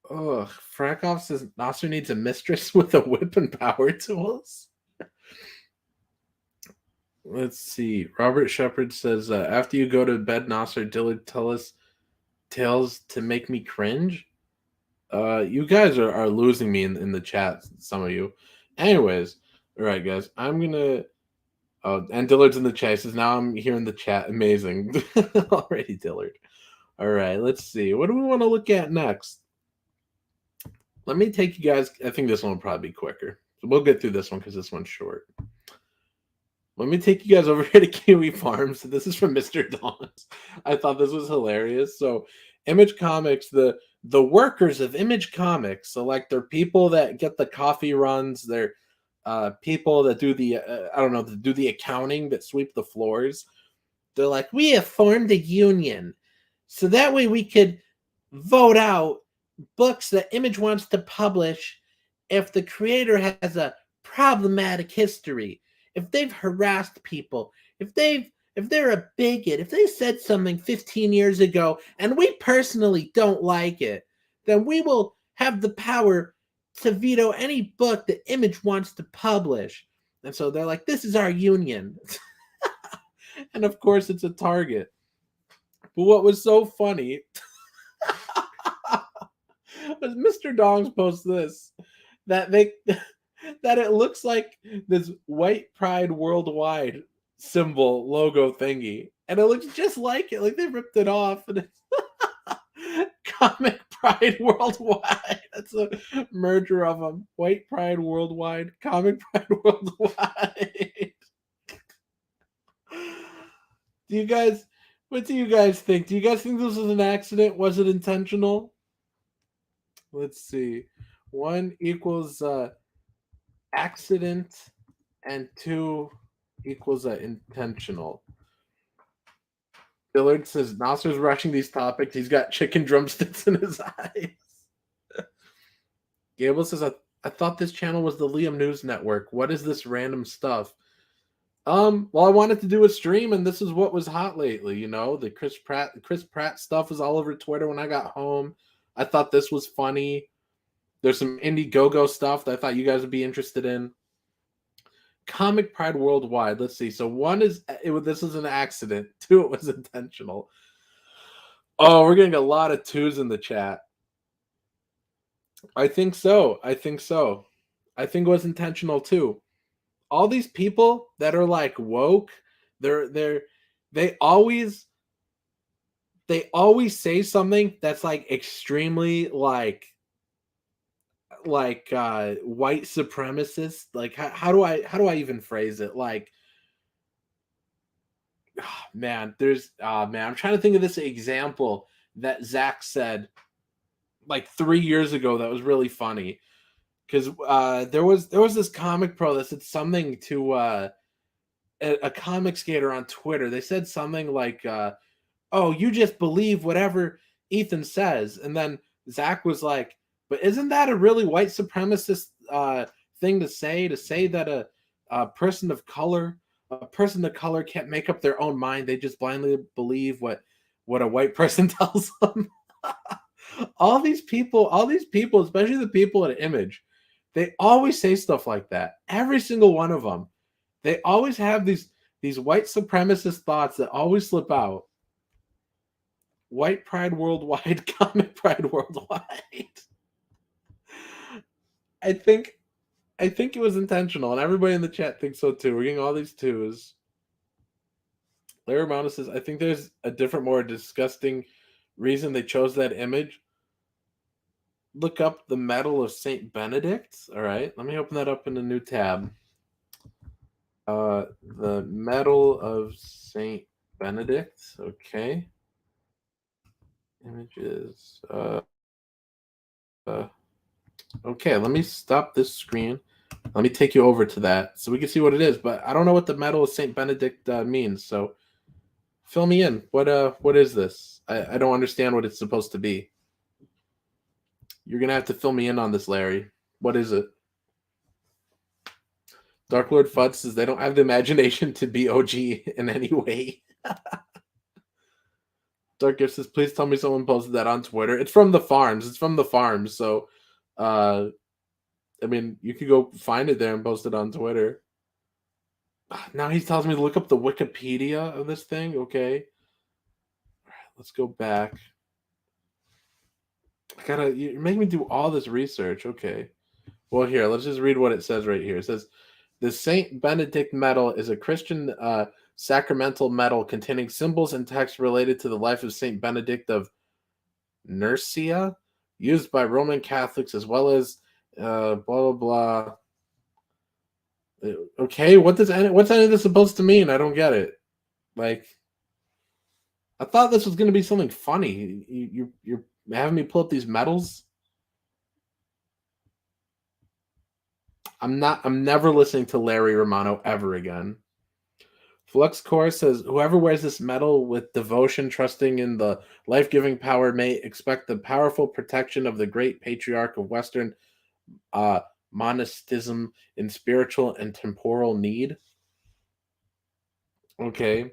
Ugh. Frakoff says, Nasser needs a mistress with a whip and power tools. Let's see. Robert Shepard says, after you go to bed, Nasser, Dillard, tell us tales to make me cringe. You guys are losing me in the chat, some of you. Anyways, all right, guys. I'm going to... Oh, and Dillard's in the chat. He says, now I'm here in the chat. Amazing. Already, Dillard. All right, let's see. What do we want to look at next? Let me take you guys... I think this one will probably be quicker. So we'll get through this one because this one's short. Let me take you guys over here to Kiwi Farms. This is from Mr. Dawns. I thought this was hilarious. So Image Comics, the workers of Image Comics, so like they're people that get the coffee runs, they're people that do the, that do the accounting, that sweep the floors. They're like, we have formed a union. So that way we could vote out books that Image wants to publish if the creator has a problematic history. if they've harassed people, if they're a bigot, if they said something 15 years ago and we personally don't like it, then we will have the power to veto any book that Image wants to publish. And so they're like, this is our union. And of course it's a Target. But what was so funny was Mr. Dongs posts this, that it looks like this white pride worldwide symbol logo thingy, and it looks just like it, like they ripped it off, and it's Comic Pride Worldwide. That's a merger of them. White Pride Worldwide, Comic Pride Worldwide. What do you guys think? Do you guys think this was an accident? Was it intentional? Let's see. 1 equals accident, and 2 equals intentional. Dillard says Nasser's rushing these topics. He's got chicken drumsticks in his eyes. Gable says, I thought this channel was the Liam News Network. What is this random stuff? Well, I wanted to do a stream, and this is what was hot lately. You know, the Chris Pratt stuff was all over Twitter when I got home. I thought this was funny. There's some Indiegogo stuff that I thought you guys would be interested in. Comic Pride Worldwide. Let's see. So 1 is this is an accident. 2, it was intentional. Oh, we're getting a lot of 2s in the chat. I think so. I think it was intentional too. All these people that are like woke, they always say something that's like extremely like white supremacist. Like how do I even phrase it? Like, man, I'm trying to think of this example that Zach said like 3 years ago that was really funny, because there was this comic pro that said something to a comic skater on Twitter. They said something like, oh, you just believe whatever Ethan says, and then Zach was like, but isn't that a really white supremacist thing to say that a person of color can't make up their own mind? They just blindly believe what a white person tells them. all these people, especially the people at Image, they always say stuff like that. Every single one of them. They always have these white supremacist thoughts that always slip out. White Pride Worldwide, Comic Pride Worldwide. I think it was intentional, and everybody in the chat thinks so too. We're getting all these 2s. Larry Romano says, I think there's a different, more disgusting reason they chose that image. Look up the Medal of Saint Benedict. All right, let me open that up in a new tab. The Medal of Saint Benedict. Okay. Images. Okay, let me stop this screen. Let me take you over to that so we can see what it is. But I don't know what the Medal of Saint Benedict means. So fill me in. What is this? I don't understand what it's supposed to be. You're gonna have to fill me in on this, Larry. What is it? Dark Lord Fudd says they don't have the imagination to be OG in any way. Dark Gift says, please tell me someone posted that on Twitter. It's from the farms. So, I mean, you could go find it there and post it on Twitter. Now he tells me to look up the Wikipedia of this thing. Okay. All right, let's go back. You're making me do all this research. Okay. Well, here, let's just read what it says right here. It says, the Saint Benedict medal is a Christian sacramental medal containing symbols and text related to the life of Saint Benedict of Nursia, used by Roman Catholics as well as blah blah blah. Okay, what's any of this supposed to mean? I don't get it. Like, I thought this was going to be something funny. You're having me pull up these medals. I'm never listening to Larry Romano ever again. Flux Core says, whoever wears this medal with devotion, trusting in the life-giving power, may expect the powerful protection of the great patriarch of Western monasticism in spiritual and temporal need. Okay.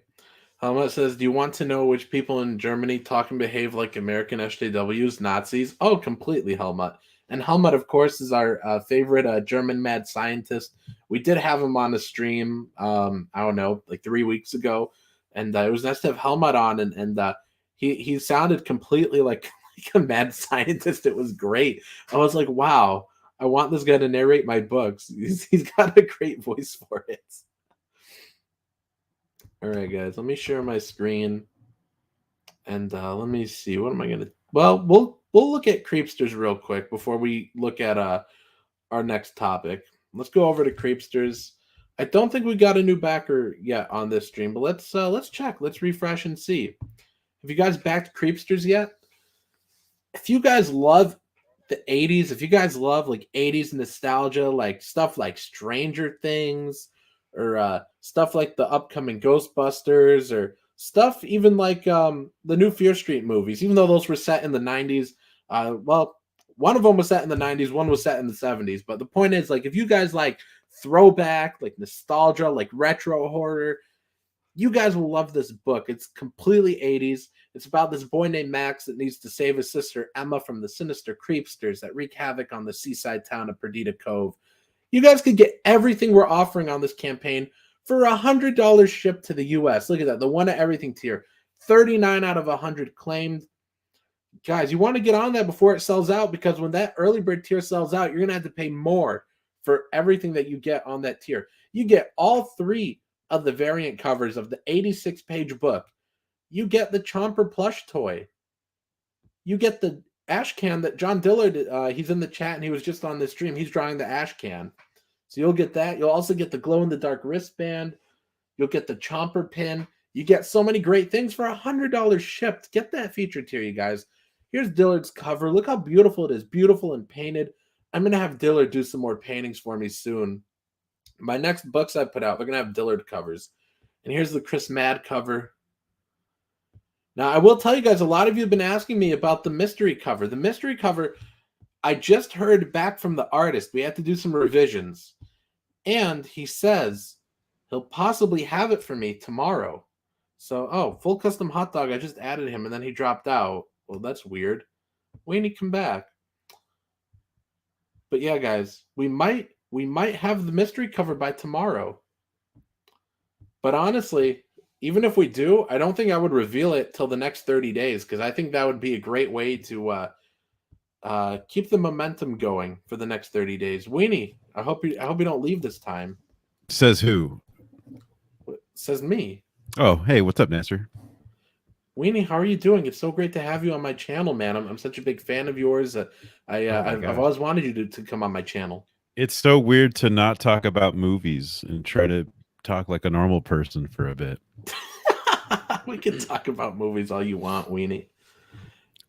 Helmut says, do you want to know which people in Germany talk and behave like American SJWs, Nazis? Oh, completely, Helmut. And Helmut, of course, is our favorite German mad scientist. We did have him on the stream, I don't know, like 3 weeks ago. And it was nice to have Helmut on. And he sounded completely like a mad scientist. It was great. I was like, wow, I want this guy to narrate my books. He's got a great voice for it. All right, guys, let me share my screen. And let me see. What am I going to... Well, we'll look at Creepsters real quick before we look at our next topic. Let's go over to Creepsters. I don't think we got a new backer yet on this stream, but let's check. Let's refresh and see. Have you guys backed Creepsters yet? If you guys love the 80s, if you guys love like 80s nostalgia, like stuff like Stranger Things, or stuff like the upcoming Ghostbusters, or stuff even like the new Fear Street movies, even though those were set in the 90s. Well, one of them was set in the 90s, one was set in the 70s. But the point is, like, if you guys like throwback, like nostalgia, like retro horror, you guys will love this book. It's completely 80s. It's about this boy named Max that needs to save his sister Emma from the sinister creepsters that wreak havoc on the seaside town of Perdita Cove. You guys could get everything we're offering on this campaign for $100 shipped to the U.S. Look at that. The one at everything tier. 39 out of 100 claimed. Guys, you want to get on that before it sells out, because when that early bird tier sells out, you're going to have to pay more for everything that you get on that tier. You get all 3 of the variant covers of the 86-page book. You get the Chomper plush toy. You get the ash can that John Dillard, he's in the chat and he was just on this stream. He's drawing the ash can. So you'll get that. You'll also get the glow-in-the-dark wristband. You'll get the Chomper pin. You get so many great things for $100 shipped. Get that feature tier, you guys. Here's Dillard's cover. Look how beautiful it is. Beautiful and painted. I'm going to have Dillard do some more paintings for me soon. My next books I put out, they're going to have Dillard covers. And here's the Chris Mad cover. Now, I will tell you guys, a lot of you have been asking me about the mystery cover. The mystery cover, I just heard back from the artist. We had to do some revisions. And he says he'll possibly have it for me tomorrow. So, Full Custom Hot Dog, I just added him, and then he dropped out. Well, that's weird. When did he come back? But yeah, guys, we might have the mystery cover by tomorrow. But honestly, even if we do, I don't think I would reveal it till the next 30 days, because I think that would be a great way to keep the momentum going for the next 30 days. Weenie, I hope you don't leave this time. Says who? Says me. Oh, hey, what's up, Nasser? Weenie, how are you doing? It's so great to have you on my channel, man. I'm such a big fan of yours. I've always wanted you to come on my channel. It's so weird to not talk about movies and try to talk like a normal person for a bit. We can talk about movies all you want, Weenie.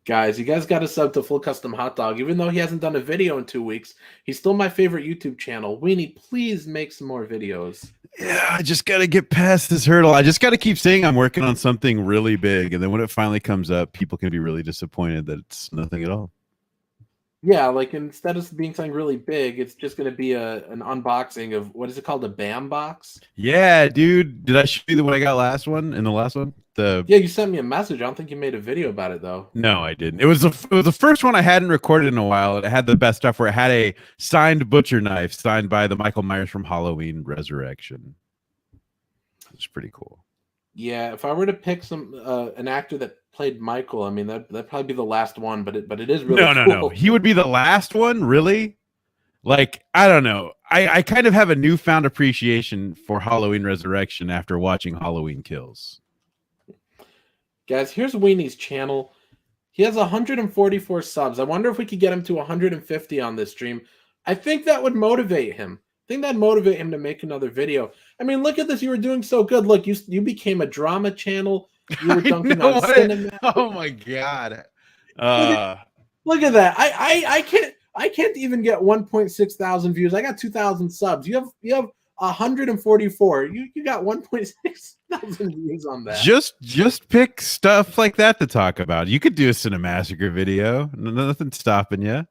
Guys, you guys got to sub to Full Custom Hot Dog. Even though he hasn't done a video in 2 weeks, he's still my favorite YouTube channel. Weenie, please make some more videos. Yeah, I just got to get past this hurdle. I just got to keep saying I'm working on something really big. And then when it finally comes up, people can be really disappointed that it's nothing at all. Yeah, like instead of being something really big, it's just going to be an unboxing of, what is it called, a BAM box? Yeah, dude. Did I show you the one I got last one? In the last one? Yeah, you sent me a message. I don't think you made a video about it, though. No, I didn't. It was the first one I hadn't recorded in a while. It had the best stuff where it had a signed butcher knife signed by the Michael Myers from Halloween Resurrection. It's pretty cool. Yeah, if I were to pick an actor that played Michael, I mean that'd probably be the last one, but it is really cool. No. He would be the last one, really? Like, I don't know. I kind of have a newfound appreciation for Halloween Resurrection after watching Halloween Kills. Guys, here's Weenie's channel. He has 144 subs. I wonder if we could get him to 150 on this stream. I think that would motivate him. I think that'd motivate him to make another video. I mean, look at this. You were doing so good. Look, you became a drama channel. You were dunking on cinema. Oh my god. Look at that. I can't even get 1.6 thousand views. I got 2,000 subs. You have 144. You got 1.6 thousand views on that. Just pick stuff like that to talk about. You could do a Cinemassacre video. Nothing stopping you.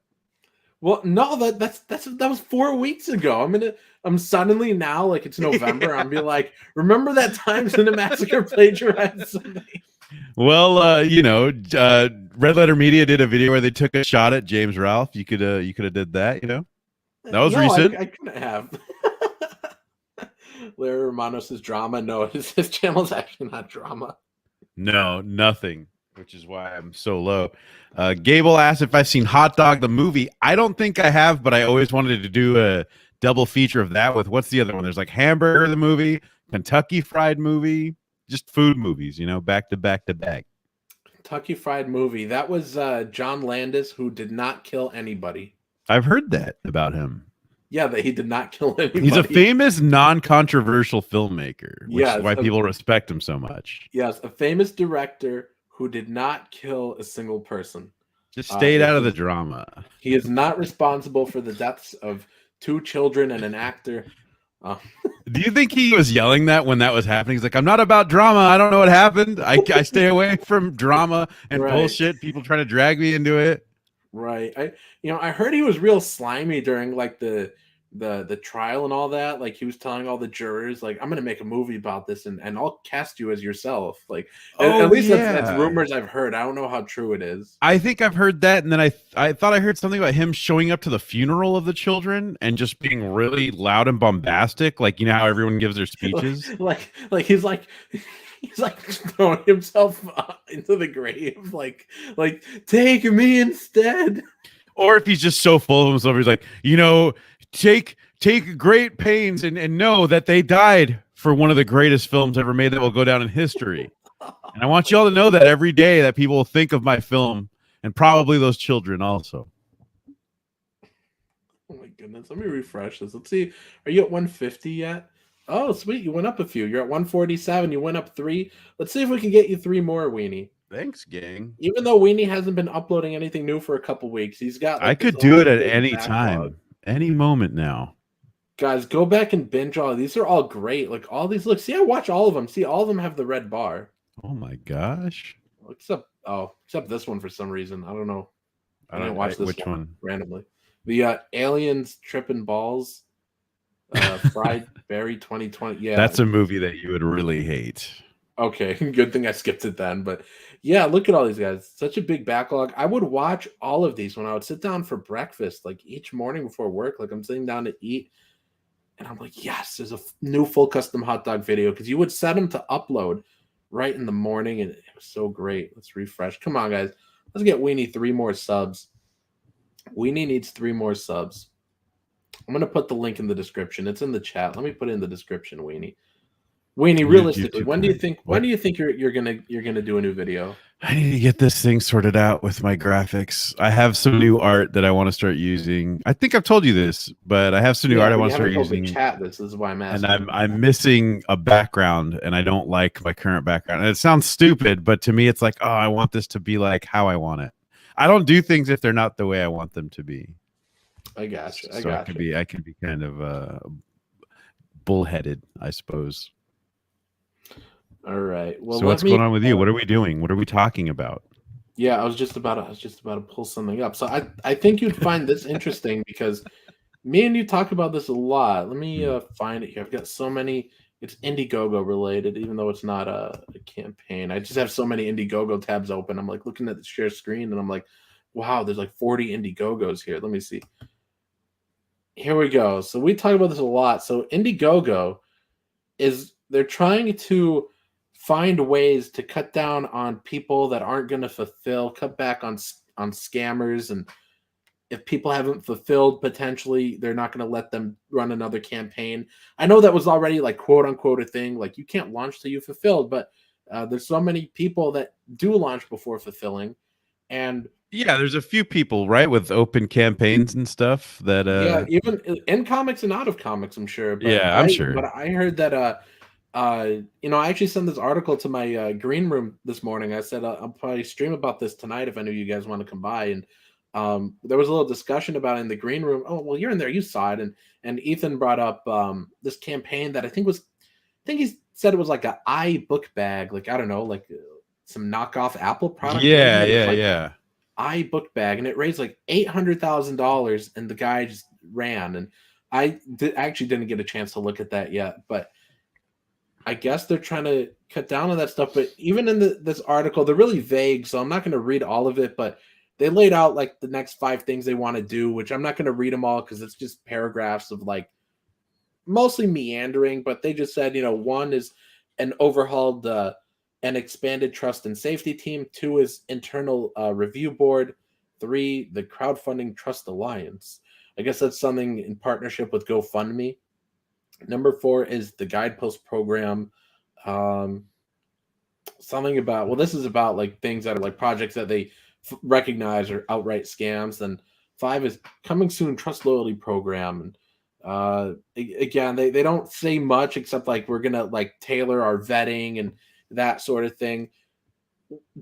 Well, no, that was 4 weeks ago. I'm suddenly now, like, it's November. I'm be like, remember that time Cinemassacre plagiarized something? Well, Red Letter Media did a video where they took a shot at James Ralph. You could have did that. That was recent. I couldn't have. Larry Romanos' drama. No, his channel's actually not drama. No, nothing. Which is why I'm so low. Gable asked if I've seen Hot Dog the movie. I don't think I have, but I always wanted to do a double feature of that with what's the other one? There's like Hamburger the movie, Kentucky Fried movie, just food movies, back to back to back. Kentucky Fried Movie. That was John Landis, who did not kill anybody. I've heard that about him. Yeah, that he did not kill anybody. He's a famous, non-controversial filmmaker, which is why people respect him so much. Yes, a famous director who did not kill a single person. Just stayed out of the drama. He is not responsible for the deaths of 2 children and an actor. Do you think he was yelling that when that was happening? He's like, I'm not about drama. I don't know what happened. I stay away from drama and bullshit. People trying to drag me into it. Right. I heard he was real slimy during like the trial and all that. Like he was telling all the jurors, like, I'm gonna make a movie about this and I'll cast you as yourself. Like at least that's rumors I've heard. I don't know how true it is. I think I've heard that, and then I thought I heard something about him showing up to the funeral of the children and just being really loud and bombastic, like how everyone gives their speeches. like he's like throwing himself into the grave, like take me instead. Or if he's just so full of himself, he's like, take great pains and know that they died for one of the greatest films ever made that will go down in history. And I want you all to know that every day that people will think of my film, and probably those children also. Oh my goodness. Let me refresh this. Let's see. Are you at 150 yet? Oh, sweet. You went up a few. You're at 147. You went up 3. Let's see if we can get you 3 more, Weenie. Thanks, gang. Even though Weenie hasn't been uploading anything new for a couple weeks, he's got. I could do it at any time, any moment now. Guys, go back and binge all. These are all great. Like all these. Look, see, I watch all of them. See, all of them have the red bar. Oh my gosh. Except this one for some reason. I don't know. I didn't watch this one randomly. The Aliens Tripping Balls, Fried Berry 2020. Yeah, that's a movie that you would really hate. Okay, good thing I skipped it then. But yeah, look at all these guys. Such a big backlog. I would watch all of these when I would sit down for breakfast, like each morning before work. Like I'm sitting down to eat, and I'm like, yes, there's a new full custom hot dog video, because you would set them to upload right in the morning, and it was so great. Let's refresh. Come on, guys. Let's get Weenie 3 more subs. Weenie needs 3 more subs. I'm gonna put the link in the description. It's in the chat. Let me put it in the description, Weenie. Weenie, realistically, when do you think you're gonna do a new video? I need to get this thing sorted out with my graphics. I have some new art that I want to start using. I think I've told you this, but I have some new art I want to start using. Chat this is why I'm asking. And I'm missing a background, and I don't like my current background. And it sounds stupid, but to me, it's like, oh, I want this to be like how I want it. I don't do things if they're not the way I want them to be. I got you. I can be kind of bullheaded, I suppose. All right. Well, so what's going on with you? What are we doing? What are we talking about? Yeah, I was just about to pull something up. So I think you'd find this interesting, because me and you talk about this a lot. Let me find it here. I've got so many. It's Indiegogo related, even though it's not a campaign. I just have so many Indiegogo tabs open. I'm like looking at the share screen, and I'm like, wow, there's like 40 Indiegogos here. Let me see. Here we go. So we talk about this a lot. So Indiegogo they're trying to find ways to cut down on people that aren't going to fulfill, cut back on scammers, and if people haven't fulfilled, potentially they're not going to let them run another campaign. I know that was already like quote unquote a thing, like you can't launch till you fulfilled, but there's so many people that do launch before fulfilling, and yeah, there's a few people, right, with open campaigns and stuff that yeah, even in comics and out of comics, I'm sure. But yeah, I'm sure. But I heard that I actually sent this article to my green room this morning. I said I'll probably stream about this tonight if any of you guys want to come by. And there was a little discussion about it in the green room. Oh, well, you're in there, you saw it. And Ethan brought up this campaign that I think he said it was like an iBook bag, like I don't know, like some knockoff Apple product. Yeah. book bag, and it raised like $800,000, and the guy just ran. And I actually didn't get a chance to look at that yet, but I guess they're trying to cut down on that stuff. But even in this article, they're really vague, so I'm not going to read all of it, but they laid out like the next 5 things they want to do, which I'm not going to read them all because it's just paragraphs of like mostly meandering, but they just said, 1 is an overhauled and expanded trust and safety team. 2 is internal review board. 3, the crowdfunding trust alliance. I guess that's something in partnership with GoFundMe. Number 4 is the guidepost program. Something about, well, this is about like things that are like projects that they recognize are outright scams. Then 5 is coming soon trust loyalty program. And again, they don't say much except like we're gonna like tailor our vetting and that sort of thing.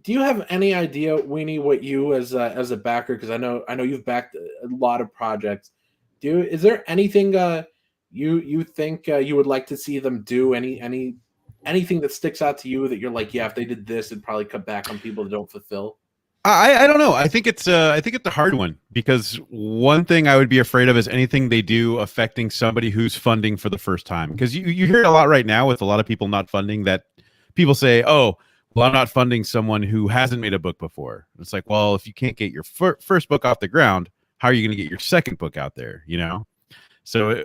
Do you have any idea, Weenie, what you as a backer, because I know you've backed a lot of projects. Is there anything you think you would like to see them do? Anything that sticks out to you that you're like, yeah, if they did this, it'd probably cut back on people that don't fulfill? I don't know. I think it's a hard one, because one thing I would be afraid of is anything they do affecting somebody who's funding for the first time. Because you hear it a lot right now with a lot of people not funding, that people say, oh, well, I'm not funding someone who hasn't made a book before. It's like, well, if you can't get your first book off the ground, how are you going to get your second book out there? So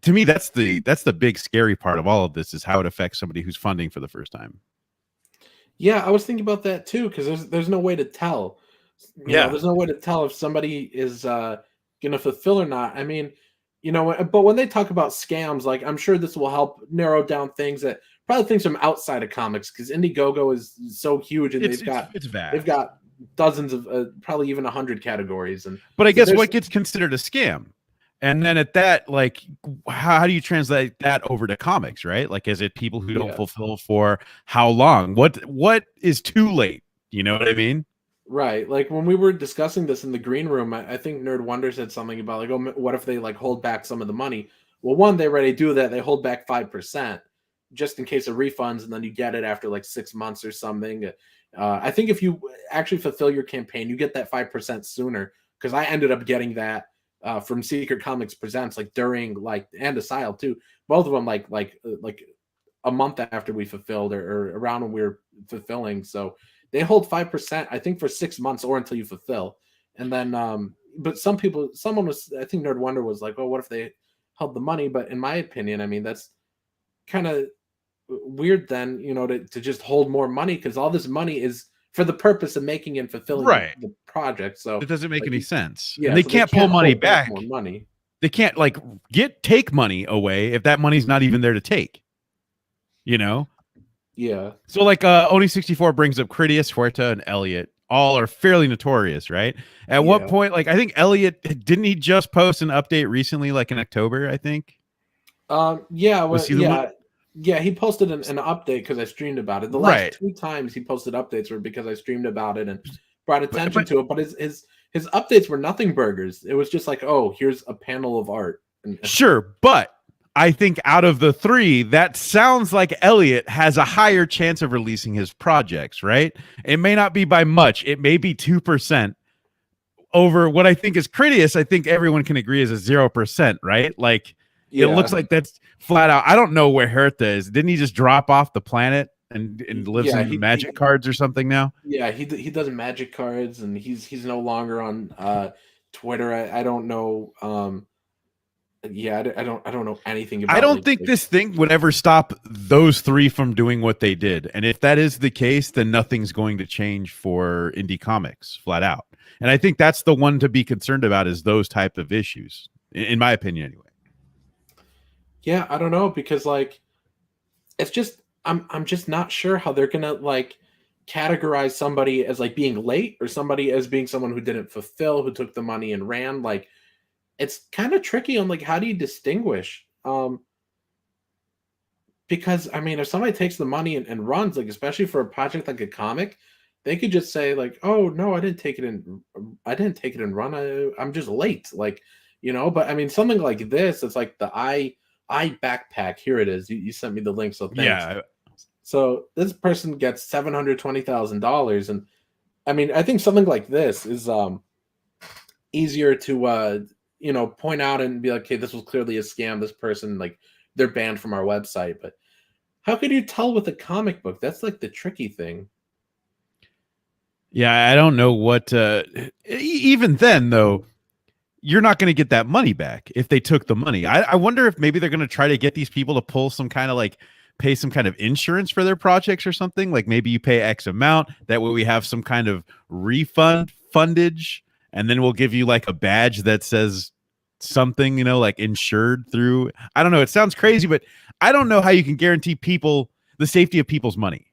to me, that's the big scary part of all of this, is how it affects somebody who's funding for the first time. Yeah, I was thinking about that too, because there's no way to tell. There's no way to tell if somebody is going to fulfill or not. I mean, but when they talk about scams, like, I'm sure this will help narrow down things that probably things from outside of comics, because Indiegogo is so huge, and it's vast. They've got dozens of probably even 100 categories. But I guess what gets considered a scam? And then at that, like, how do you translate that over to comics, right? Like, is it people who don't fulfill for how long? What is too late? You know what I mean? Right. Like when we were discussing this in the green room, I think Nerd Wonder said something about like, oh, what if they like hold back some of the money? Well, one, they already do that. They hold back 5% just in case of refunds, and then you get it after like 6 months or something. I think if you actually fulfill your campaign, you get that 5% sooner, because I ended up getting that from Secret Comics Presents, like during and Asile too, both of them like a month after we fulfilled, or around when we were fulfilling. So they hold 5%, I think, for 6 months or until you fulfill. And then but someone was, I think Nerd Wonder was like, oh, what if they held the money? But in my opinion, I mean, that's kind of weird then, to just hold more money, because all this money is for the purpose of making and fulfilling the project. So it doesn't make any sense. Yeah, and they can't pull money back. More money. They can't take money away if that money's not even there to take. Yeah. So Oni64 brings up Critias, Huerta, and Elliot. All are fairly notorious, right? At what point, I think Elliot, didn't he just post an update recently, like in October, I think? Yeah, he posted an update because I streamed about it. The last 2 times he posted updates were because I streamed about it and brought attention to it. But his updates were nothing burgers. It was just like, oh, here's a panel of art. Sure, but I think out of the 3, that sounds like Elliot has a higher chance of releasing his projects, right? It may not be by much. It may be 2% over what I think is Critias. I think everyone can agree is a 0%, right? Like, it looks like that's flat out. I don't know where Hertha is. Didn't he just drop off the planet and lives in magic cards or something now? Yeah, he does magic cards, and he's no longer on Twitter. I don't know. I don't know anything about. I don't think this thing would ever stop those 3 from doing what they did. And if that is the case, then nothing's going to change for indie comics, flat out. And I think that's the one to be concerned about, is those type of issues, in my opinion, anyway. Yeah, I don't know, because it's just I'm just not sure how they're gonna categorize somebody as being late, or somebody as being someone who didn't fulfill, who took the money and ran. It's kind of tricky on how do you distinguish? Because I mean, if somebody takes the money and runs, especially for a project like a comic, they could just say oh no, I didn't take it and run. I'm just late, But I mean, something like this, it's like the I backpack. Here it is. You sent me the link, so thanks. Yeah. So this person gets $720,000, and I mean, I think something like this is easier to point out and be like, okay, this was clearly a scam. This person, like, they're banned from our website. But how could you tell with a comic book? That's like the tricky thing. Yeah, I don't know what. Even then, though, you're not going to get that money back if they took the money. I wonder if maybe they're going to try to get these people to pull some kind of like pay some kind of insurance for their projects or something. Like maybe you pay X amount. That way we have some kind of refund fundage, and then we'll give you like a badge that says something, like insured through. I don't know. It sounds crazy, but I don't know how you can guarantee people the safety of people's money.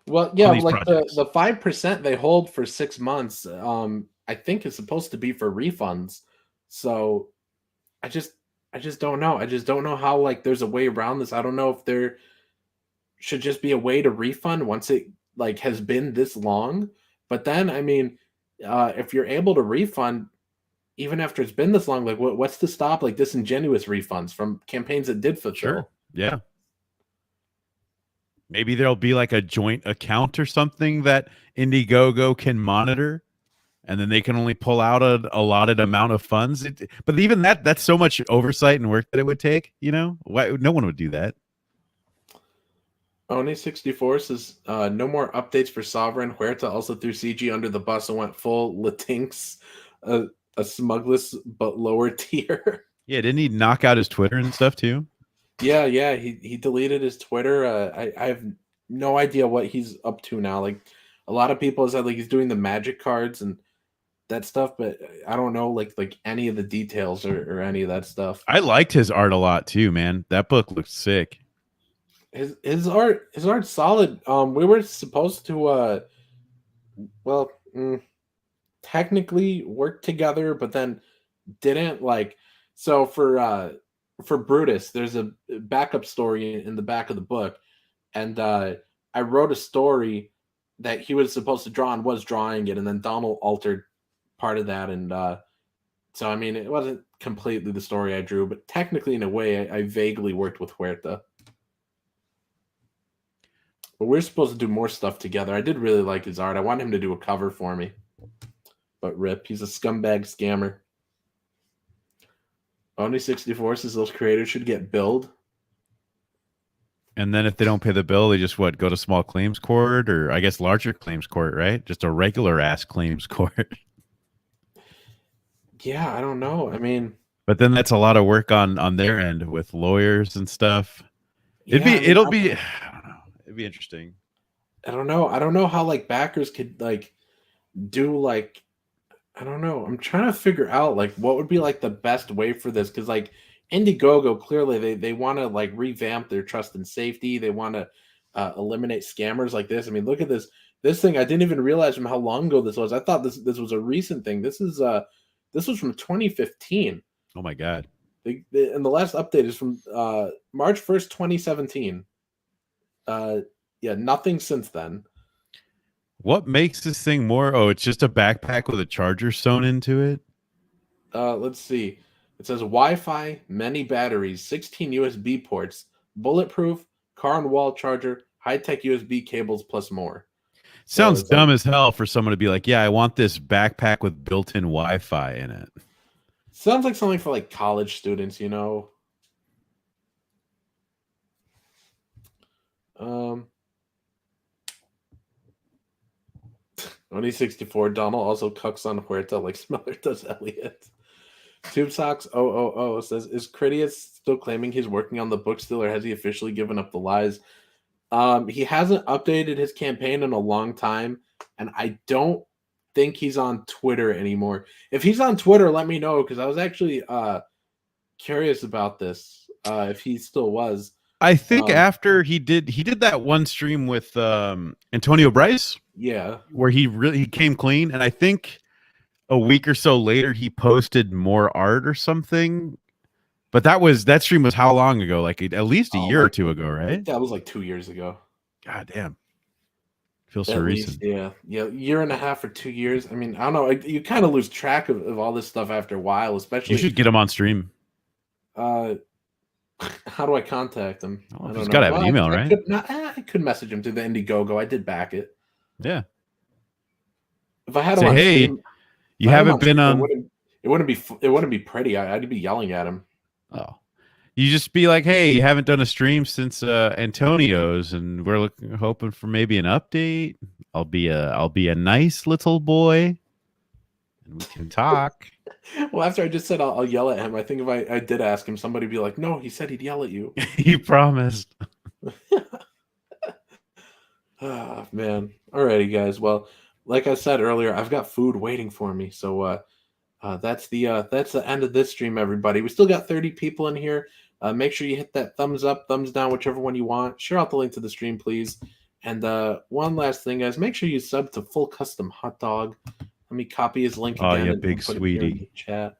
Well, yeah, like the 5% they hold for 6 months, I think is supposed to be for refunds. So I just don't know. I just don't know how like there's a way around this. I don't know if there should just be a way to refund once it like has been this long. But then, I mean, if you're able to refund even after it's been this long, like what's to stop like disingenuous refunds from campaigns that did fulfill? Sure. Yeah. Maybe there'll be like a joint account or something that Indiegogo can monitor, and then they can only pull out a allotted amount of funds. But even that's so much oversight and work that it would take, Why no one would do that. Oni64 says, no more updates for Sovereign. Huerta also threw CG under the bus and went full Latinx, a smugless but lower tier. Yeah, didn't he knock out his Twitter and stuff too? Yeah, he deleted his Twitter. I have no idea what he's up to now. Like a lot of people said, like he's doing the magic cards and that stuff, but I don't know like any of the details or any of that stuff. I liked his art a lot too, man. That book looked sick. His art's solid. We were supposed to technically work together, but then didn't like. So for Brutus, there's a backup story in the back of the book, and I wrote a story that he was supposed to draw and was drawing it, and then Donald altered part of that, and so I mean it wasn't completely the story I drew, but technically in a way I vaguely worked with Huerta. But we're supposed to do more stuff together. I did really like his art. I want him to do a cover for me, but rip, he's a scumbag scammer. Oni64 says those creators should get billed. And then if they don't pay the bill, they just go to small claims court, or I guess larger claims court, right? Just a regular ass claims court. Yeah, I don't know. I mean, but then that's a lot of work on their end with lawyers and stuff. It'd be interesting. I don't know how like backers could like do like, I don't know. I'm trying to figure out like what would be like the best way for this, because like Indiegogo clearly they want to like revamp their trust and safety. They want to eliminate scammers like this. I mean, look at this thing. I didn't even realize from how long ago this was. I thought this was a recent thing. This was from 2015. Oh my god! And the last update is from March 1st, 2017. Yeah, nothing since then. What makes this thing more? Oh, it's just a backpack with a charger sewn into it. Let's see. It says Wi-Fi, many batteries, 16 USB ports, bulletproof, car and wall charger, high-tech USB cables, plus more. Sounds dumb as hell for someone to be like, yeah, I want this backpack with built-in Wi-Fi in it. Sounds like something for like college students, Oni64 Donald also cucks on Huerta like Smeller does Elliot. Tube Socks 000 says, is Critias still claiming he's working on the book still, or has he officially given up the lies? He hasn't updated his campaign in a long time, and I don't think he's on Twitter anymore. If he's on Twitter, let me know, because I was actually curious about this, if he still was. I think after he did that one stream with Antonio Bryce. Yeah. Where he came clean, and I think a week or so later he posted more art or something. But that stream was how long ago? Like at least a year or two ago, right? That was like 2 years ago. God damn. Feels so recent. Yeah, year and a half or 2 years. I mean, I don't know. You kind of lose track of all this stuff after a while, especially. You should get him on stream. How do I contact him? I don't know. He's got to have an email, right? I could message him through the Indiegogo. I did back it. Yeah. If I had him Say, on hey, stream, you haven't been on. It wouldn't be pretty. I'd be yelling at him. Oh, you just be like, hey, you haven't done a stream since Antonio's, and we're hoping for maybe an update. I'll be a nice little boy, and we can talk. Well, after I just said I'll yell at him, I think if I did ask him, somebody would be like, no, he said he'd yell at you. He promised. Ah, man. Alrighty, guys. Well, like I said earlier, I've got food waiting for me. So that's the end of this stream, everybody. We still got 30 people in here. Make sure you hit that thumbs up, thumbs down, whichever one you want. Share out the link to the stream, please. And one last thing, guys, make sure you sub to Full Custom Hot Dog. Let me copy his link again. Oh, yeah, and big put it here in sweetie. the chat.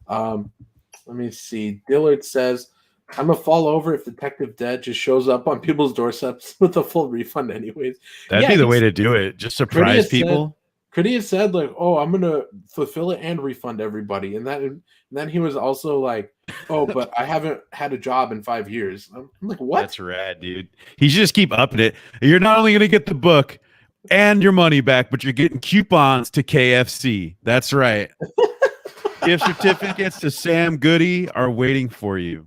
Let me see. Dillard says, I'm gonna fall over if Detective Dead just shows up on people's doorsteps with a full refund anyways. That'd be the way to do it. Just surprise people. Critty has said, like, oh, I'm gonna fulfill it and refund everybody. And then he was also like, oh, but I haven't had a job in 5 years. I'm like, what? That's rad, dude. He should just keep upping it. You're not only gonna get the book and your money back, but you're getting coupons to KFC. That's right. Gift certificates to Sam Goody are waiting for you.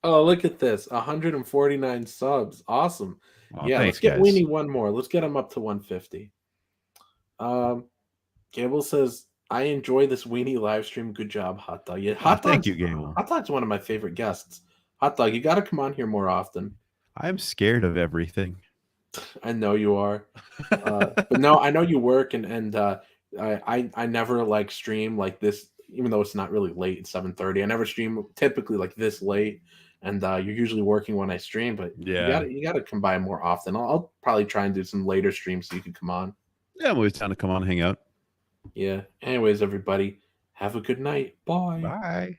Oh, look at this. 149 subs. Awesome. Oh, Yeah, thanks, let's get guys. Weenie one more. Let's get him up to 150. Gable says, I enjoy this Weenie live stream. Good job, Hot Dog. Yeah, Thank you, Gable. Hot Dog's one of my favorite guests. Hot Dog, you got to come on here more often. I'm scared of everything. I know you are. But no, I know you work, and I never like stream like this, even though it's not really late. It's 7:30. I never stream typically like this late, and you're usually working when I stream. But Yeah. you gotta come by more often. I'll probably try and do some later streams so you can come on. Yeah, I'm always down to come on and hang out. Yeah. Anyways, everybody, have a good night. Bye. Bye.